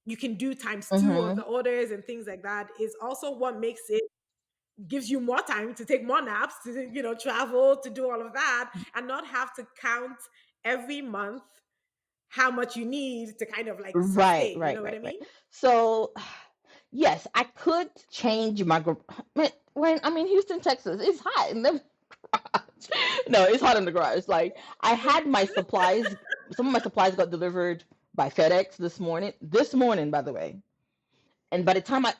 you can do times two of Mm-hmm. the orders and things like that is also what makes it gives you more time to take more naps, to travel, to do all of that, and not have to count every month how much you need to kind of like Right, sustain. You right, know what I right, right. mean? So, yes, I could change my when I'm in Houston, Texas. It's hot in the garage. No, it's hot in the garage. It's like I had my supplies. Some of my supplies got delivered by FedEx this morning. This morning, by the way. And by the time I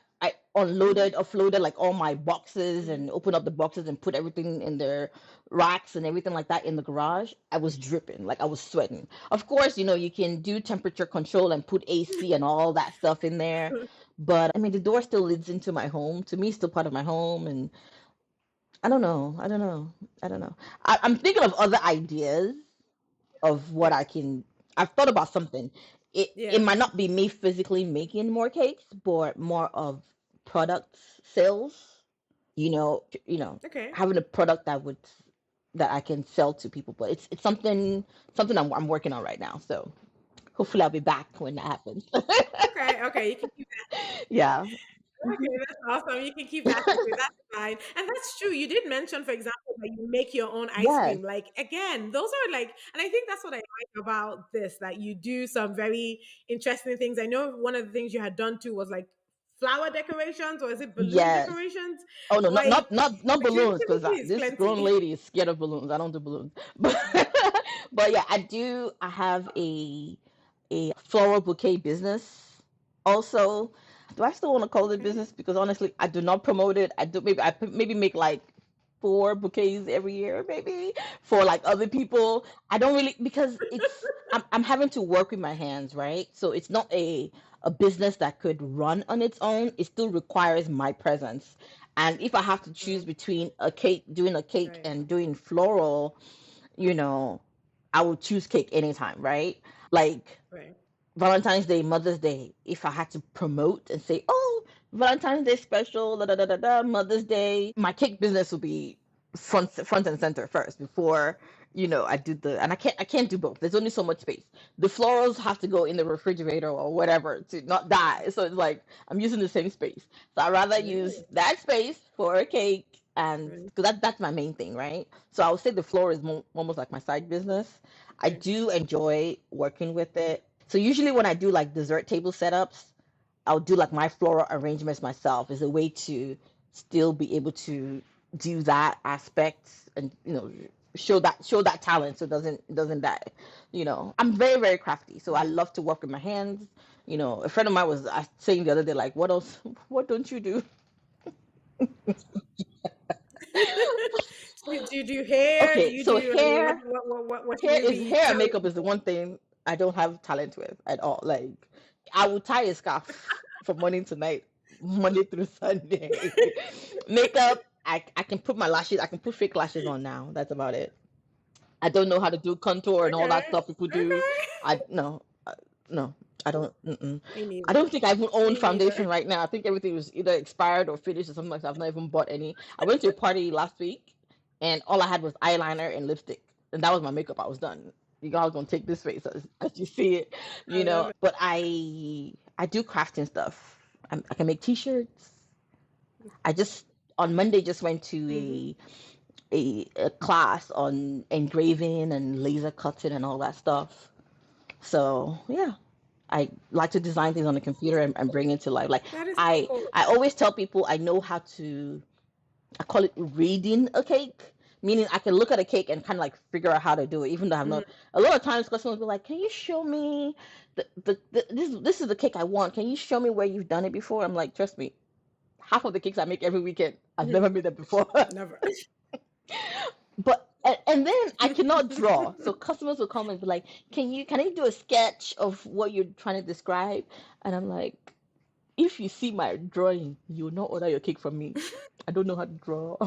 unloaded, Mhm, offloaded like all my boxes mhm, and opened up the boxes and put everything in their racks and everything like that in the garage, I was dripping, like I was sweating. Of course, you can do temperature control and put AC and all that stuff in there. But I mean, the door still leads into my home. To me, it's still part of my home. And I don't know. I don't know. I don't know. I'm thinking of other ideas of what I yes, can. I've thought about something. It might yes. not be me physically making more cakes, but more of product sales. Okay. Having a product that I can sell to people. But it's something I'm working on right now. So hopefully I'll be back when that happens. Okay, okay, you can keep Yeah. okay, that's awesome. You can keep that secret. That's fine. And that's true. You did mention, for example, make your own ice Yes. cream. Like again, those are like, and I think that's what I like about this, that you do some very interesting things. I know one of the things you had done too was like flower decorations, or is it balloon Yes. decorations? Oh no, not Like not not not the balloons, because creativity is this grown plenty. lady is scared of balloons. I don't do balloons, but but yeah, I do. I have a floral bouquet business. Also, do I still want to call it Okay. business? Because honestly, I do not promote it. I do maybe make like 4 bouquets every year, maybe for like other people. I don't really, because I'm having to work with my hands, right? So it's not a business that could run on its own. It still requires my presence. And if I have to choose Mm, between doing a cake right. and doing floral, you know, I would choose cake anytime, right? Like Right. Valentine's Day, Mother's Day, if I had to promote and say, oh, Valentine's Day special, da da da da da, Mother's Day, my cake business will be front and center first before, I do and I can't do both. There's only so much space. The florals have to go in the refrigerator or whatever to not die. So it's like I'm using the same space. So I'd rather use Really? that space for a cake, and Right. because that's my main thing, right? So I would say the floor is almost like my side business. I Right. do enjoy working with it. So usually when I do like dessert table setups, I'll do like my floral arrangements myself as a way to still be able to do that aspect, and show that talent, so it doesn't die. I'm very, very crafty, so I Right. love to work with my hands. A friend of mine was saying the other day, like, what else, what don't you do? So do you do hair? Do Okay, you so do, I mean, hair what should hair we is be hair and telling makeup is the people? one thing I don't have talent with at all. Like, I will tie a scarf from morning to night, Monday through Sunday. Makeup, I can put my lashes, I can put fake lashes on now. That's about it. I don't know how to do contour and all Okay. that stuff people do. Okay. I no, no, I don't. Mm-mm. Me I neither. don't think I even own Me foundation neither. right now. I think everything was either expired or finished or something like that. I've not even bought any. I went to a party last week, and all I had was eyeliner and lipstick, and that was my makeup. I was done. You guys gonna take this face as you see it, I love it. But I do crafting stuff. I can make T-shirts. I just on Monday just went to Hmm. a class on engraving and laser cutting and all that stuff. So yeah, I like to design things on the computer and bring it to life. Like That is so I cool. I always tell people I know how to. I call it reading a cake, meaning I can look at a cake and kind of like figure out how to do it, even though I have Mhm. not. A lot of times, customers will be like, "Can you show me this is the cake I want? Can you show me where you've done it before?" I'm like, trust me, half of the cakes I make every weekend, I've Mhm. never made them before. Never. But and then I cannot draw, so customers will come and be like, can you do a sketch of what you're trying to describe? And I'm like, if you see my drawing, you will not order your cake from me. I don't know how to draw.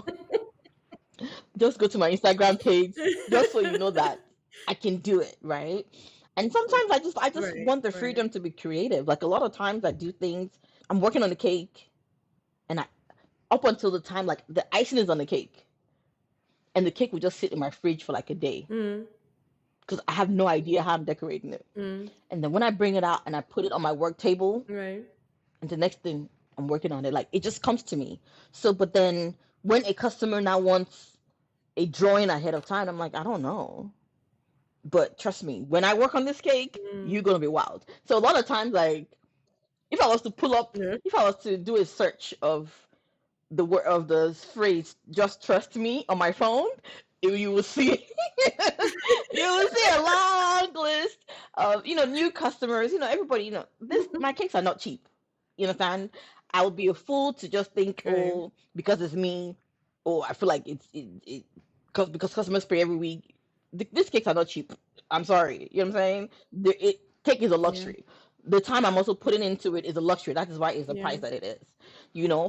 Just go to my Instagram page, just so you know that I can do it, right? And sometimes I just Right, want the right. freedom to be creative. Like a lot of times I do things. I'm working on the cake, and I up until the time like the icing is on the cake, and the cake will just sit in my fridge for like a day Mm, because I have no idea how I'm decorating it. mm, And then when I bring it out and I put it on my work table, right. and the next thing I'm working on it, like it just comes to me. So, but then when a customer now wants a drawing ahead of time, I'm like, I don't know. But trust me, when I work on this cake, you're Mm, gonna be wild. So a lot of times, like if I was to pull up, yeah. if I was to do a search of the word of the phrase "just trust me" on my phone, you will see you will see a long list of new customers. Everybody. This my cakes are not cheap. You understand? I would be a fool to just think, Right. oh, because it's me, oh, I feel like because customers pay every week. These cakes are not cheap. I'm sorry. You know what I'm saying? Cake is a Yeah. luxury. The time I'm also putting into it is a luxury. That is why it's the Yeah. price that it is.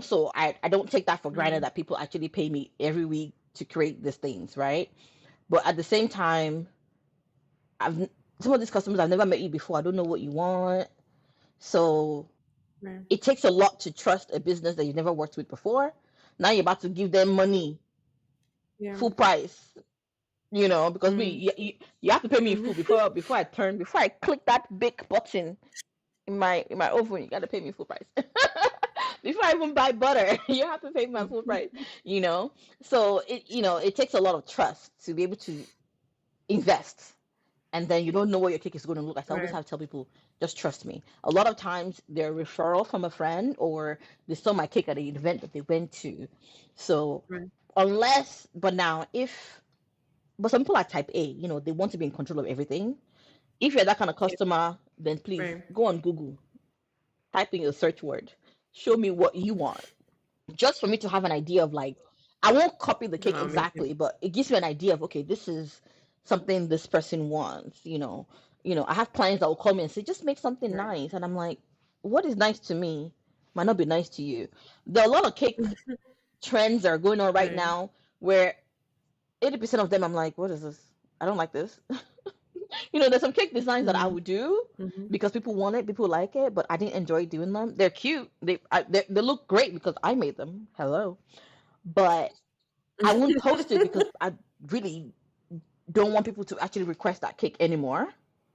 So I don't take that for granted Right. that people actually pay me every week to create these things, right? But at the same time, I've some of these customers I've never met you before. I don't know what you want. So Right. it takes a lot to trust a business that you've never worked with before. Now you're about to give them money Yeah. full price, because me Mm. you have to pay me in full Mhm. before I click that big button in my oven. You got to pay me full price. before I even buy butter, you have to pay my full price, you know? So it takes a lot of trust to be able to invest. And then you don't know what your cake is going to look like. I always Right. have to tell people, just trust me. A lot of times they're a referral from a friend or they saw my cake at an event that they went to. So Right. but now but some people are type A, they want to be in control of everything. If you're that kind of Yeah. customer, then please Right. go on Google, type in your search word, show me what you want, just for me to have an idea of like, I won't copy the No, cake that makes sense. exactly, but it gives me an idea of okay, this is something this person wants. I have clients that will call me and say, just make something Right. nice, and I'm like, what is nice to me might not be nice to you. There are a lot of cake trends that are going on right Right. now where 80% of them I'm like, what is this? I don't like this. There's some cake designs that I Mm-hmm. would do Mm-hmm. because people want it, people like it, but I didn't enjoy doing them. They're cute. They look great because I made them. Hello. But I won't post it because I really don't want people to actually request that cake anymore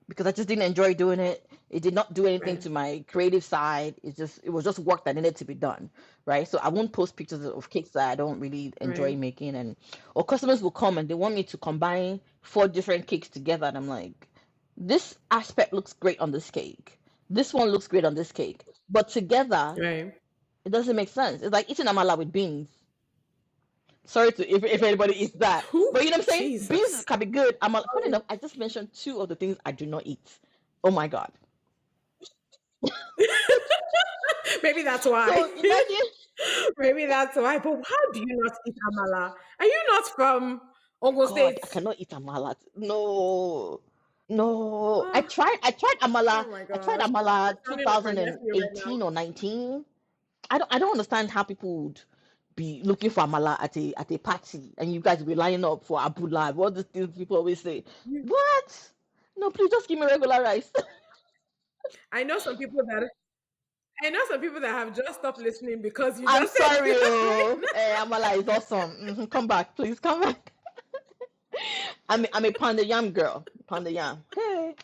because I just didn't enjoy doing it. It did not do anything Right. to my creative side. It was just work that needed to be done, right? So I won't post pictures of cakes that I don't really enjoy Right. making, and or customers will come and they want me to combine four different cakes together, and I'm like, this aspect looks great on this cake. This one looks great on this cake, but together Right. it doesn't make sense. It's like eating amala with beans. Sorry to if anybody eats that, Who? but you know what I'm saying. Beans Jesus. can be good. Funny enough, I just mentioned two of the things I do not eat. Oh my god! Maybe that's why. So imagine, Maybe that's why. But how do you not eat amala? Are you not from Ogun God, I State? cannot eat amala. No, no. I Oh, tried. I tried amala. oh my I tried gosh. I'm amala sounding like my nephew right 2018 or 19. I don't understand how people would be looking for amala at a party and you guys will be lining up for abula. What these things people always say. now. What? No, please just give me regular rice. I know some people that I know some people that have just stopped listening because you I'm just said sorry, that right oh. now. Amala is awesome. Come back, please come back. I'm a pound yam girl. Pound yam. Hey,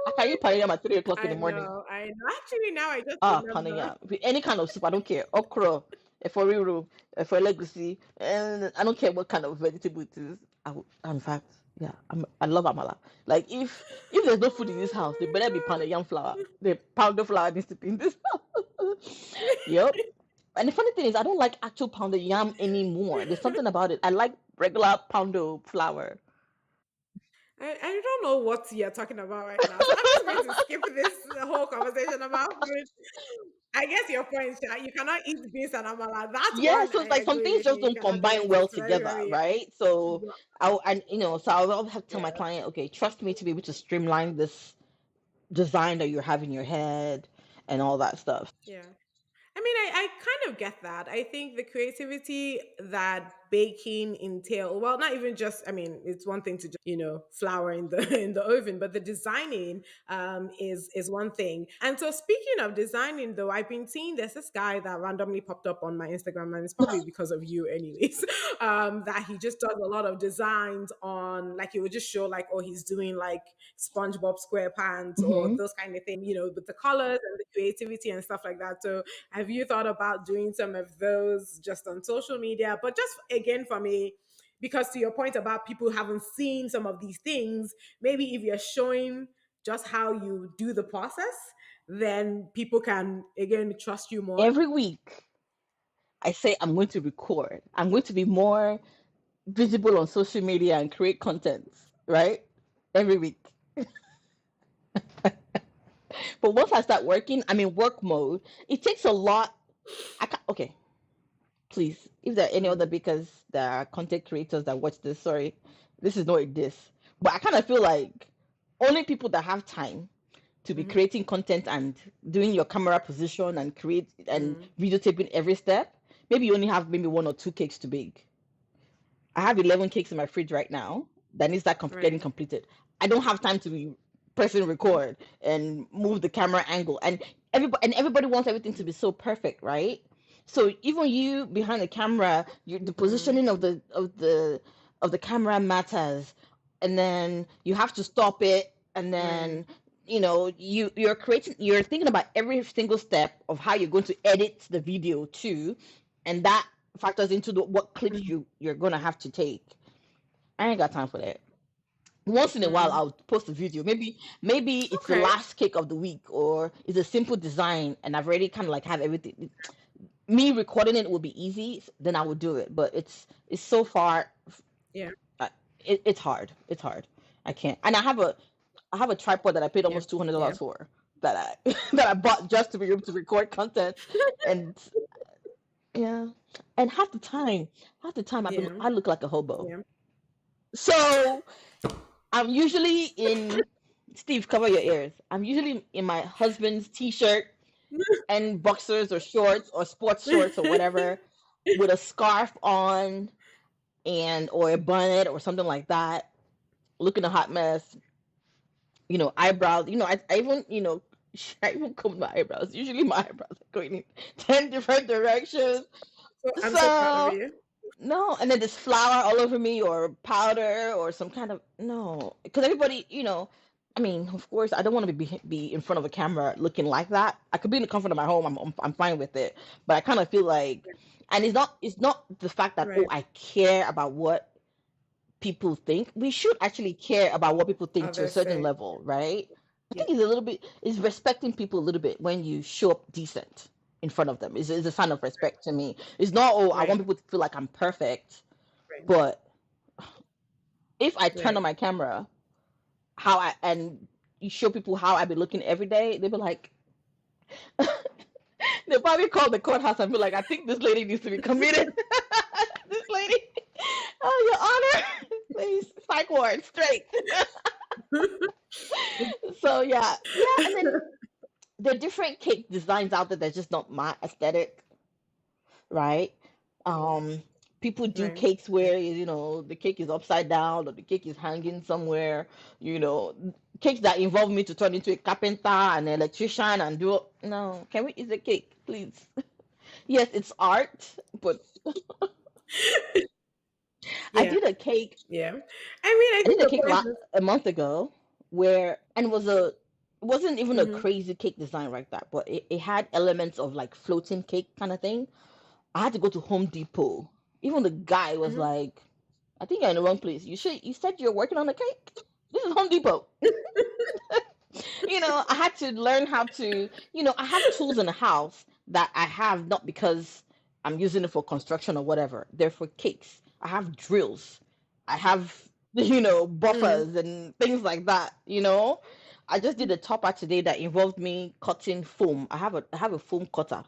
I can eat pound yam at 3 o'clock in the morning. I know. Actually, now I just Ah, pound remember. yam. With any kind of soup, I don't care. Okra, for riru, for legacy, and I don't care what kind of vegetable it is. In fact, yeah, I love amala. Like if there's no food in this house, there better be pound yam flour. The powder flour needs to be in this house. Yep. And the funny thing is, I don't like actual pounded yam anymore. There's something about it. I like regular poundo flour. I don't know what you're talking about right now. So I'm just going to skip this whole conversation about food. I guess your point, Sha, you cannot eat beans and amala. That Yeah, one, so it's I like some agree things with you. just You don't cannot do combine it. well It's very, together, very, right? So I'll have to tell my yeah, client, okay, trust me to be able to streamline this design that you have in your head and all that stuff. yeah. I mean, I kind of get that. I think the creativity that baking entail, well, not even just, I mean, it's one thing to just, flour in the in the oven, but the designing is one thing. And so speaking of designing though, I've been seeing there's this guy that randomly popped up on my Instagram, and it's probably because of you anyways. That he just does a lot of designs on, like, he would just show like, oh, he's doing like SpongeBob SquarePants or Hmm. those kind of things, with the colors and the creativity and stuff like that. So have you thought about doing some of those just on social media? But just again for me, because to your point about people haven't seen some of these things, maybe if you're showing just how you do the process, then people can again trust you more. Every week, I say I'm going to record. I'm going to be more visible on social media and create content, right? Every week. But once I start working, I'm in work mode. It takes a lot. Okay, please, if there are any other, Mm, because there are content creators that watch this, sorry, this is not a diss. But I kind of feel like only people that have time to be mhm, creating content and doing your camera position and create and mm, videotaping every step, maybe you only have maybe one or two cakes to bake. I have 11 cakes in my fridge right now that needs that getting right. completed. I don't have time to be pressing record and move the camera angle, and everybody wants everything to be so perfect, right? So even you behind the camera, the Mm, positioning of the camera matters, and then you have to stop it, and right. then you're thinking about every single step of how you're going to edit the video too, and that factors into what clips Mhm. you're gonna have to take. I ain't got time for that. Once in a while Mm. I'll post a video. Maybe it's the Okay. last cake of the week, or it's a simple design and I've already kind of like have everything. Me recording it will be easy, then I will do it. But it's so far, Yeah. it's hard. It's hard. I can't. And I have a tripod that I paid Yeah. almost two hundred Yeah. dollars for, that I that I bought just to be able to record content. And yeah, and half the time Yeah. I look like a hobo. Yeah. So I'm usually in, Steve, cover your ears. I'm usually in my husband's t-shirt and boxers or shorts or sports shorts or whatever, with a scarf on, and or a bonnet or something like that, looking a hot mess. Eyebrows. I even I even comb my eyebrows. Usually my eyebrows are going in 10 different directions. So I'm so proud of So you. no, and then there's flour all over me, or powder, or some kind of, no, because everybody, I mean, of course, I don't want to be in front of a camera looking like that. I could be in the comfort of my home. I'm fine with it, but I kind of feel like, and it's not the fact that, oh, Right. I care about what people think. We should actually care about what people think to a Others certain say. level, right? I Yeah. think it's a little bit, it's respecting people a little bit when you show up decent in front of them. It's a sign of respect to me. It's not, oh, I want Right. people to feel like I'm perfect, Right. but if I turn on Right. my camera, and you show people how I be looking every day, they be like, they probably call the courthouse and be like, I think this lady needs to be committed. This lady, oh, Your Honor, please, psych ward, straight. So yeah, yeah, and then there are different cake designs out there that's just not my aesthetic, right? Um, People do Right. cakes Right. where the cake is upside down, or the cake is hanging somewhere. Cakes that involve me to turn into a carpenter and an electrician and do. No, can we eat the cake, please? Yes, it's art, but I Yeah. did a cake. Yeah. I mean, I I think did a the cake point is. a month ago, and it wasn't even a Mhm. crazy cake design like that, but it had elements of like floating cake kind of thing. I had to go to Home Depot. Even the guy was Mhm. like, I think you're in the wrong place. You said you're working on a cake? This is Home Depot. I had to learn how to, I have tools in the house that I have not because I'm using it for construction or whatever. They're for cakes. I have drills. I have, Mhm. buffers and things like that. I just did a topper today that involved me cutting foam. I have a foam cutter.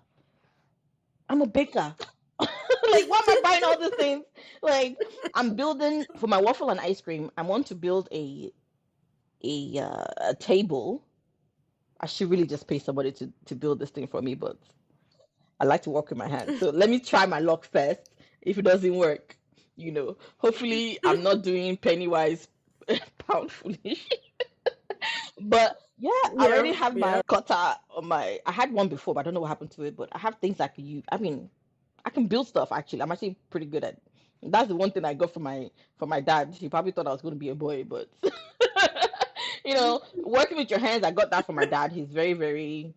I'm a baker. Like, why am I buying all these things? Like, I'm building for my waffle and ice cream. I want to build a table. I should really just pay somebody to build this thing for me, but I like to work with my hands. So let me try my luck first. If it doesn't work, hopefully I'm not doing penny wise, pound foolish. But yeah, I already Yeah. have Yeah. my cutter on my. I had one before, but I don't know what happened to it. But I have things I can use. I mean, I can build stuff actually. I'm actually pretty good at. That's the one thing I got from my dad. He probably thought I was going to be a boy, but working with your hands, I got that from my dad. He's very, very,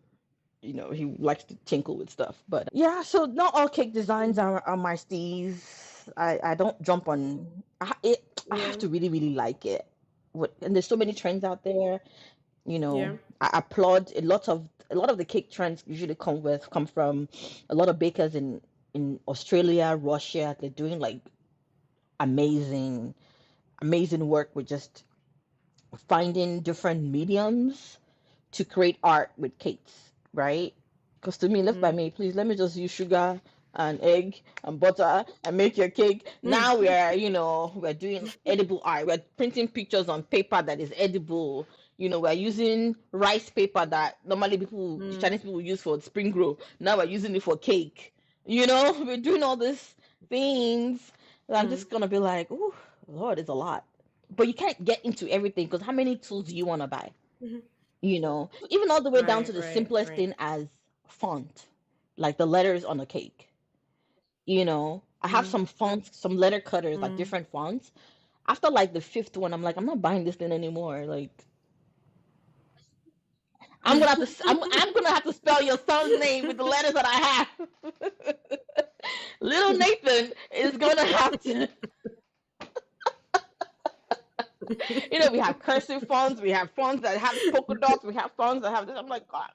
he likes to tinkle with stuff. But yeah, so not all cake designs are my steez. I don't jump on I have Yeah. to really, really like it. And there's so many trends out there. Yeah. I applaud a lot of the cake trends usually come from a lot of bakers in Australia, Russia. They're doing like amazing, amazing work with just finding different mediums to create art with cakes, right? Because to me, left by Mm. me, please let me just use sugar and egg and butter and make your cake. Mm. Now we're doing edible art. We're printing pictures on paper that is edible. We're using rice paper that normally Mm. Chinese people use for spring roll. Now we're using it for cake. We're doing all these things. And I'm Mm. just gonna be like, oh Lord, it's a lot. But you can't get into everything because how many tools do you want to buy? Mhm. Even all the way down to Right. the Right. simplest Right. thing as font, like the letters on a cake. I have Mm. some fonts, some letter cutters, like Mm. different fonts. After like the fifth one, I'm like, I'm not buying this thing anymore. Like, I'm gonna have to spell your son's name with the letters that I have. Little Nathan is gonna have to. We have cursive fonts, we have fonts that have polka dots, we have fonts that have this. I'm like, God.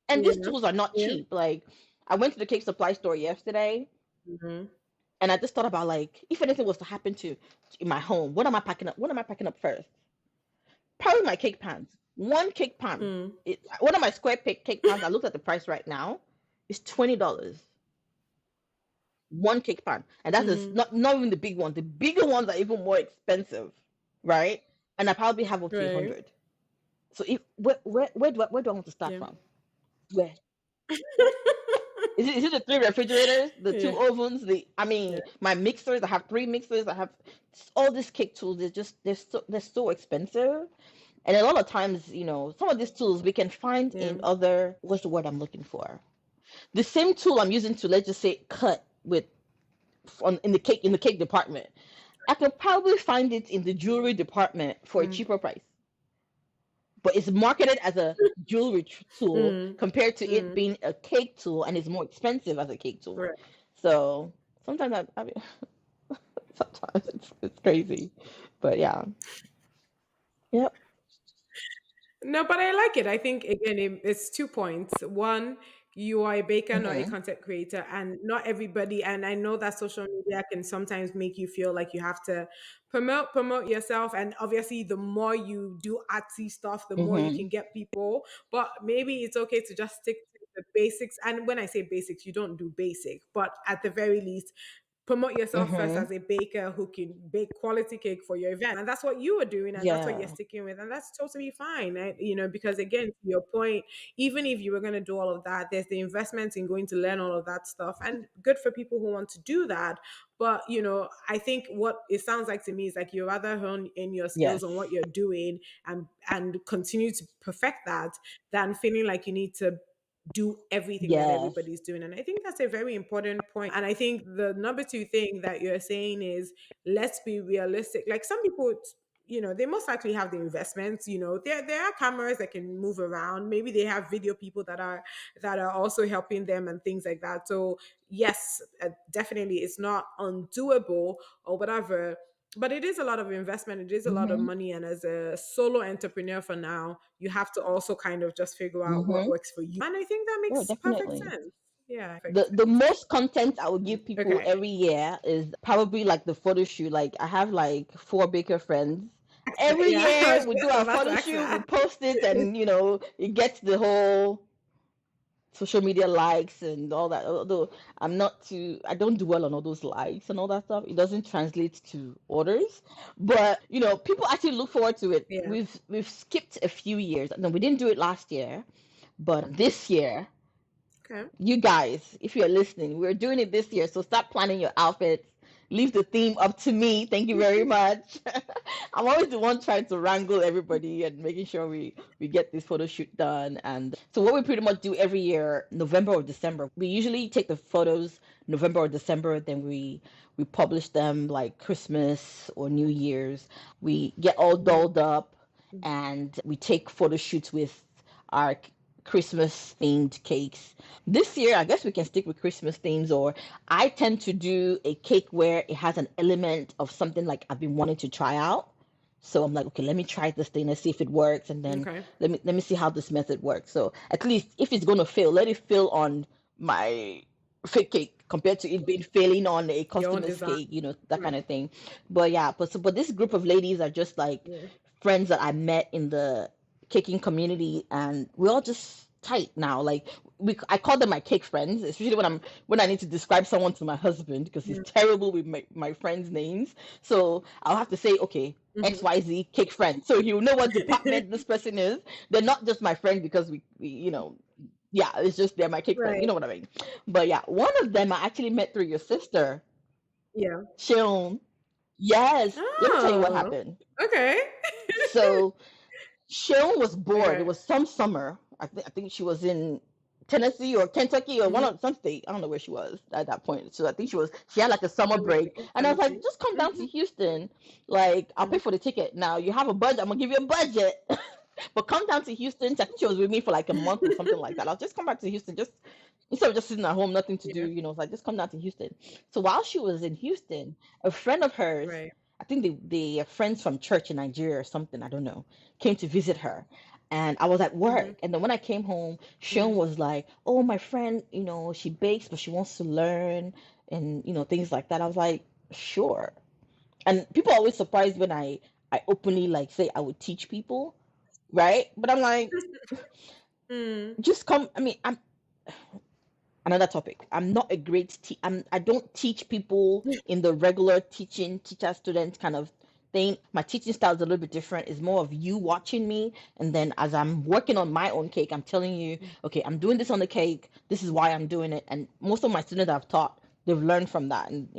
And these Yeah. tools are not Yeah. cheap. Like, I went to the cake supply store yesterday, Mhm. and I just thought about, like, if anything was to happen to in my home, what am I packing up? What am I packing up first? Probably my cake pans. One cake pan. Mm. One of my square cake pans. I looked at the price right now. It's $20. One cake pan, and that is Mhm. not even the big ones. The bigger ones are even more expensive, right? And I probably have up to a Right. hundred. So if where do I want to start Yeah. from? Where is it the three refrigerators, the two Yeah. ovens, Yeah. my mixers? I have three mixers. I have all these cake tools. They're so expensive, and a lot of times, some of these tools we can find Yeah. in other. What's the word I'm looking for? The same tool I'm using to, let's just say, cut with in the cake department. I can probably find it in the jewelry department for a Mm. cheaper price. But it's marketed as a jewelry tool Mm. compared to it Mm. being a cake tool, and it's more expensive as a cake tool. Right. So sometimes sometimes it's crazy, but yeah, yep. No, but I like it. I think again, it's 2 points. One, you are a baker, not a Mhm. content creator, and not everybody. And I know that social media can sometimes make you feel like you have to promote yourself. And obviously, the more you do artsy stuff, the more you Mhm. can get people. But maybe it's okay to just stick to the basics. And when I say basics, you don't do basic, but at the very least, promote yourself first Mhm. as a baker who can bake quality cake for your event. And that's what you were doing, and that's what you're Yeah. sticking with, and that's totally fine. Because again, to your point, even if you were going to do all of that, there's the investment in going to learn all of that stuff, and good for people who want to do that. But I think what it sounds like to me is like you rather hone in your skills on what Yes. you're doing and continue to perfect that than feeling like you need to do everything that Yes. everybody's doing. And I think that's a very important point. And I think the number two thing that you're saying is let's be realistic. Like some people, they most likely have the investments. There are cameras that can move around. Maybe they have video people that are also helping them and things like that. So yes, definitely it's not undoable or whatever, but it is a lot of investment, it is a lot of Mhm. money, and as a solo entrepreneur for now, you have to also kind of just figure out what Mhm. works for you, and I think that Oh, makes perfect definitely. sense. Yeah, The perfect the sense. most content I would give people Okay. every year is probably like the photo shoot. Like, I have like four baker friends. Every Yeah, I year was we do just our about to photo ask shoot, we that. post it, and it gets the whole social media likes and all that. Although I don't do well on all those likes and all that stuff. It doesn't translate to orders, but people actually look forward to it. Yeah. We've skipped a few years. No, we didn't do it last year, but this year, Okay. you guys, if you're listening, we're doing it this year. So stop planning your outfits. Leave the theme up to me. Thank you very much. I'm always the one trying to wrangle everybody and making sure we get this photo shoot done. And so what we pretty much do every year, November or December, we usually take the photos November or December, then we publish them like Christmas or New Year's. We get all dolled up and we take photo shoots with our Christmas themed cakes. This year, I guess we can stick with Christmas themes, or I tend to do a cake where it has an element of something like I've been wanting to try out. So I'm like, okay, let me try this thing, let's see if it works, and then Okay. let me see how this method works. So at least if it's gonna fail, let it fail on my fake cake compared to it being failing on a Your own customer's design. cake, that Right. kind of thing. But yeah, but this group of ladies are just like Yeah. friends that I met in the caking community, and we're all just tight now. Like, I call them my cake friends, especially when I need to describe someone to my husband because he's terrible with my friends' names. So I'll have to say, okay, XYZ cake friend. So he'll know what department this person is. They're not just my friend because yeah, it's just they're my cake friend. You Right. know what I mean? But yeah, one of them I actually met through your sister, Yeah. Sharon. Yes, let me tell you what Oh. happened. Okay. So Sharon was bored. It Okay. was some summer. I think she was in Tennessee or Kentucky or one Mhm. of some state. I don't know where she was at that point. So I think she had like a summer break. Tennessee. And I was like, Tennessee. just come down to Mhm. Houston. Like, I'll pay Mhm. for the ticket. Now you have a budget. I'm gonna give you a budget. But come down to Houston. I think she was with me for like a month or something like that. I'll just come back to Houston, just instead of just sitting at home, nothing to do, Yeah. it's like just come down to Houston. So while she was in Houston, a friend of hers, Right. I think they are friends from church in Nigeria or something, I don't know, came to visit her. And I was at Mm-hmm. work. And then when I came home, Sean Mm. was like, "Oh, my friend, she bakes, but she wants to learn and, things like that." I was like, "Sure." And people are always surprised when I openly like say I would teach people, right? But I'm like, Mm. just come. I mean, I'm another topic. I'm not a great I don't teach people in the regular teacher student kind of thing. My teaching style is a little bit different. It's more of you watching me, and then as I'm working on my own cake, I'm telling you, okay, I'm doing this on the cake. This is why I'm doing it. And most of my students I've taught, they've learned from that, and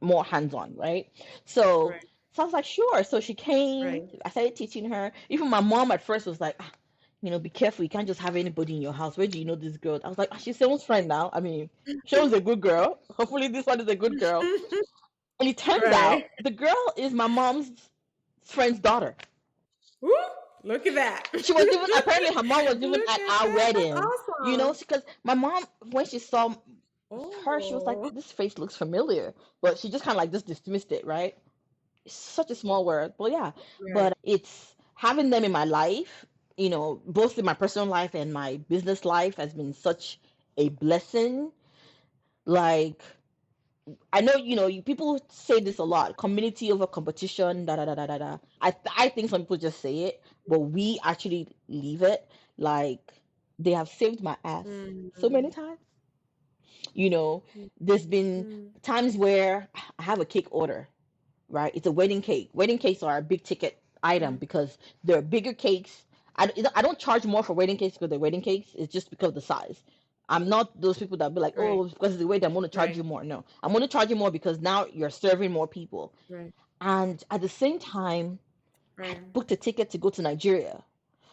more hands-on, right? So, Right. so I was like, sure. So she came. Right. I started teaching her. Even my mom at first was like, be careful. You can't just have anybody in your house. Where do you know this girl? I was like, she's someone's friend now. I mean, Shon's a good girl. Hopefully, this one is a good girl. And it turns Right. out the girl is my mom's friend's daughter. Woo! Look at that. She was even apparently her mom was even Look at at our that. That's wedding. awesome. Because my mom when she saw her, she was like, Oh. "This face looks familiar," but she just kind of like just dismissed it, right? It's such a small word, but yeah. Right. But it's having them in my life, both in my personal life and my business life has been such a blessing. Like, I know, people say this a lot, community over competition, da da da da da da. I think some people just say it, but we actually leave it. Like, they have saved my ass so many Mm. times. You know, there's been Mm. times where I have a cake order, right? It's a wedding cake. Wedding cakes are a big ticket item Mm. because they're bigger cakes. I don't charge more for wedding cakes because they're wedding cakes. It's just because of the size. I'm not those people that be like, Right. oh, because it's the wedding, I'm going to charge Right. you more. No, I'm going to charge you more because now you're serving more people. Right. And at the same time, I Right. booked a ticket to go to Nigeria.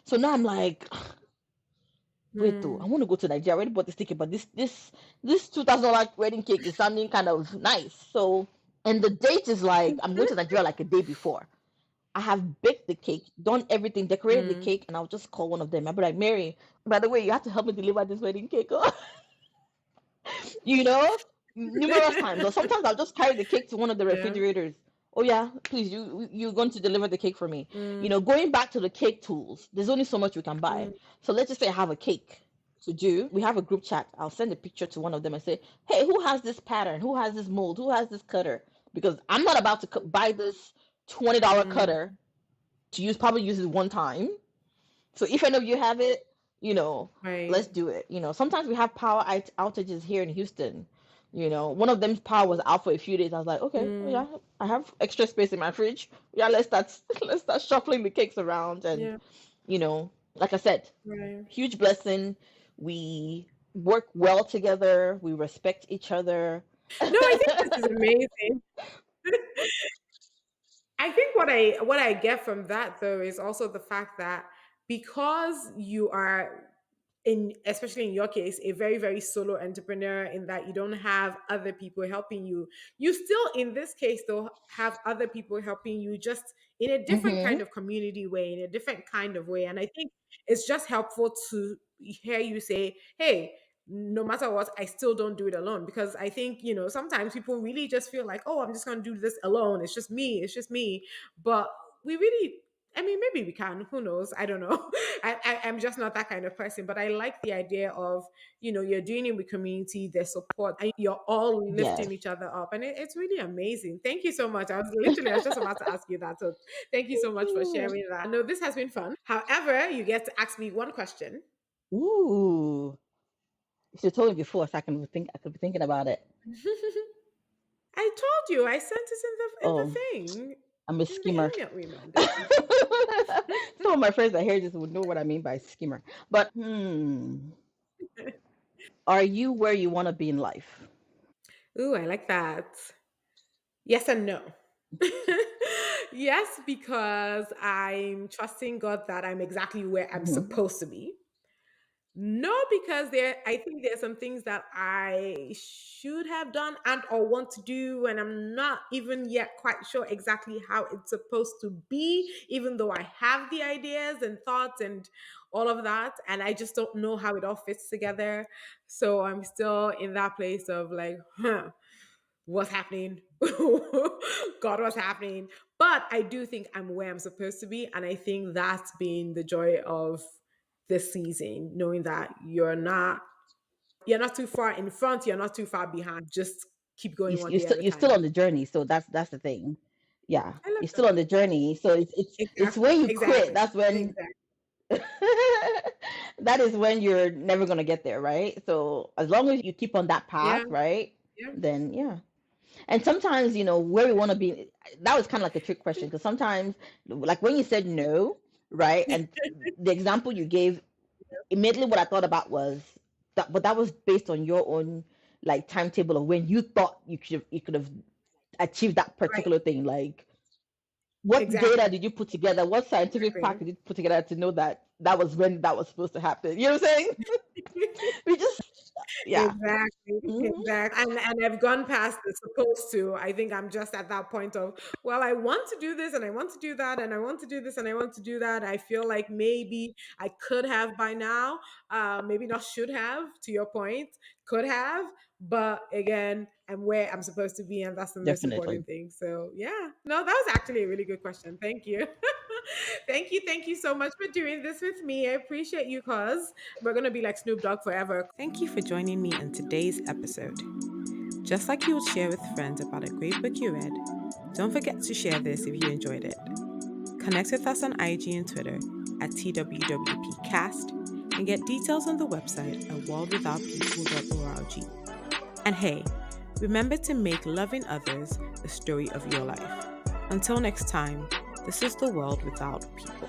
So now I'm like, wait, though, I Mm. want to go to Nigeria. I already bought this ticket, but this $2,000 wedding cake is sounding kind of nice. So, and the date is like I'm going to Nigeria like a day before. I have baked the cake, done everything, decorated the Mm. cake, and I'll just call one of them. I'll be like, Mary, by the way, you have to help me deliver this wedding cake. you know, Numerous times. Or sometimes I'll just carry the cake to one of the Yeah. refrigerators. Oh yeah, please, you're going to deliver the cake for me. Mm. Going back to the cake tools, there's only so much we can buy. Mm. So let's just say I have a cake to do. We have a group chat. I'll send a picture to one of them and say, hey, who has this pattern? Who has this mold? Who has this cutter? Because I'm not about to buy this $20 Mm. cutter to probably use it one time. So if any of you have it, let's Right. do it. Sometimes we have power outages here in Houston. One of them's power was out for a few days. I was like, okay, oh Mm. yeah, I have extra space in my fridge. Yeah, let's start let's start shuffling the cakes around. And Yeah. like I said, Right. huge blessing. We work well together. We respect each other. No, I think this is amazing. I think what I get from that though is also the fact that because you are in especially in your case a very very solo entrepreneur in that you don't have other people helping you, you still in this case though have other people helping you just in a different kind hmm of community way, in a different kind of way. And I think it's just helpful to hear you say, hey, no matter what, I still don't do it alone. Because I think, sometimes people really just feel like, oh, I'm just going to do this alone. It's just me. It's just me. But we really, I mean, maybe we can. Who knows? I don't know. I'm just not that kind of person. But I like the idea of, you're doing it with community, there's support, and you're all Yes. lifting each other up. And it's really amazing. Thank you so much. I was just about to ask you that. So thank you so Thank much for you. sharing that. No, this has been fun. However, you get to ask me one question. Ooh. You should have told me before so I could be thinking about it. I told you. I sent it Oh, in the thing. I'm a In the skimmer. email reminder. Some of my friends that hear this would know what I mean by skimmer. But are you where you want to be in life? Ooh, I like that. Yes and no. Yes, because I'm trusting God that I'm exactly where I'm hmm supposed to be. No, because I think there are some things that I should have done and or want to do, and I'm not even yet quite sure exactly how it's supposed to be, even though I have the ideas and thoughts and all of that, and I just don't know how it all fits together. So I'm still in that place of like, what's happening? God, what's happening? But I do think I'm where I'm supposed to be. And I think that's been the joy of this season, knowing that you're not too far in front, you're not too far behind. Just keep going one day at a You're still time. on the journey, so that's the thing. Yeah, I love you're that. still on the journey, so it's Exactly. when you quit, Exactly. that's when Exactly. that is when you're never gonna get there, right? So as long as you keep on that Yeah. path, right, Yeah. then yeah. And sometimes, where we want to be, that was kind of like a trick question because sometimes, like when you said no, right, and the example you gave, immediately what I thought about was that, but that was based on your own like timetable of when you thought you could have achieved that Right. particular thing. Like, what data Exactly. did you put together? What scientific fact Exactly. did you put together to know that that was when that was supposed to happen? You know what I'm saying? We just, yeah. Exactly, Hmm. exactly. And I've gone past the supposed to. I think I'm just at that point of, well, I want to do this and I want to do that and I want to do this and I want to do that. I feel like maybe I could have by now, maybe not should have, to your point, could have. But again, I'm where I'm supposed to be, and that's the most Definitely. important thing. So yeah, no, that was actually a really good question. Thank you. Thank you so much for doing this with me. I appreciate you, cause we're gonna be like Snoop Dogg forever. Thank you for joining me in today's episode. Just like you would share with friends about a great book you read, don't forget to share this if you enjoyed it. Connect with us on IG and Twitter at TWWPcast and get details on the website at worldwithoutpeople.org. And hey, remember to make loving others the story of your life. Until next time, this is the world without people.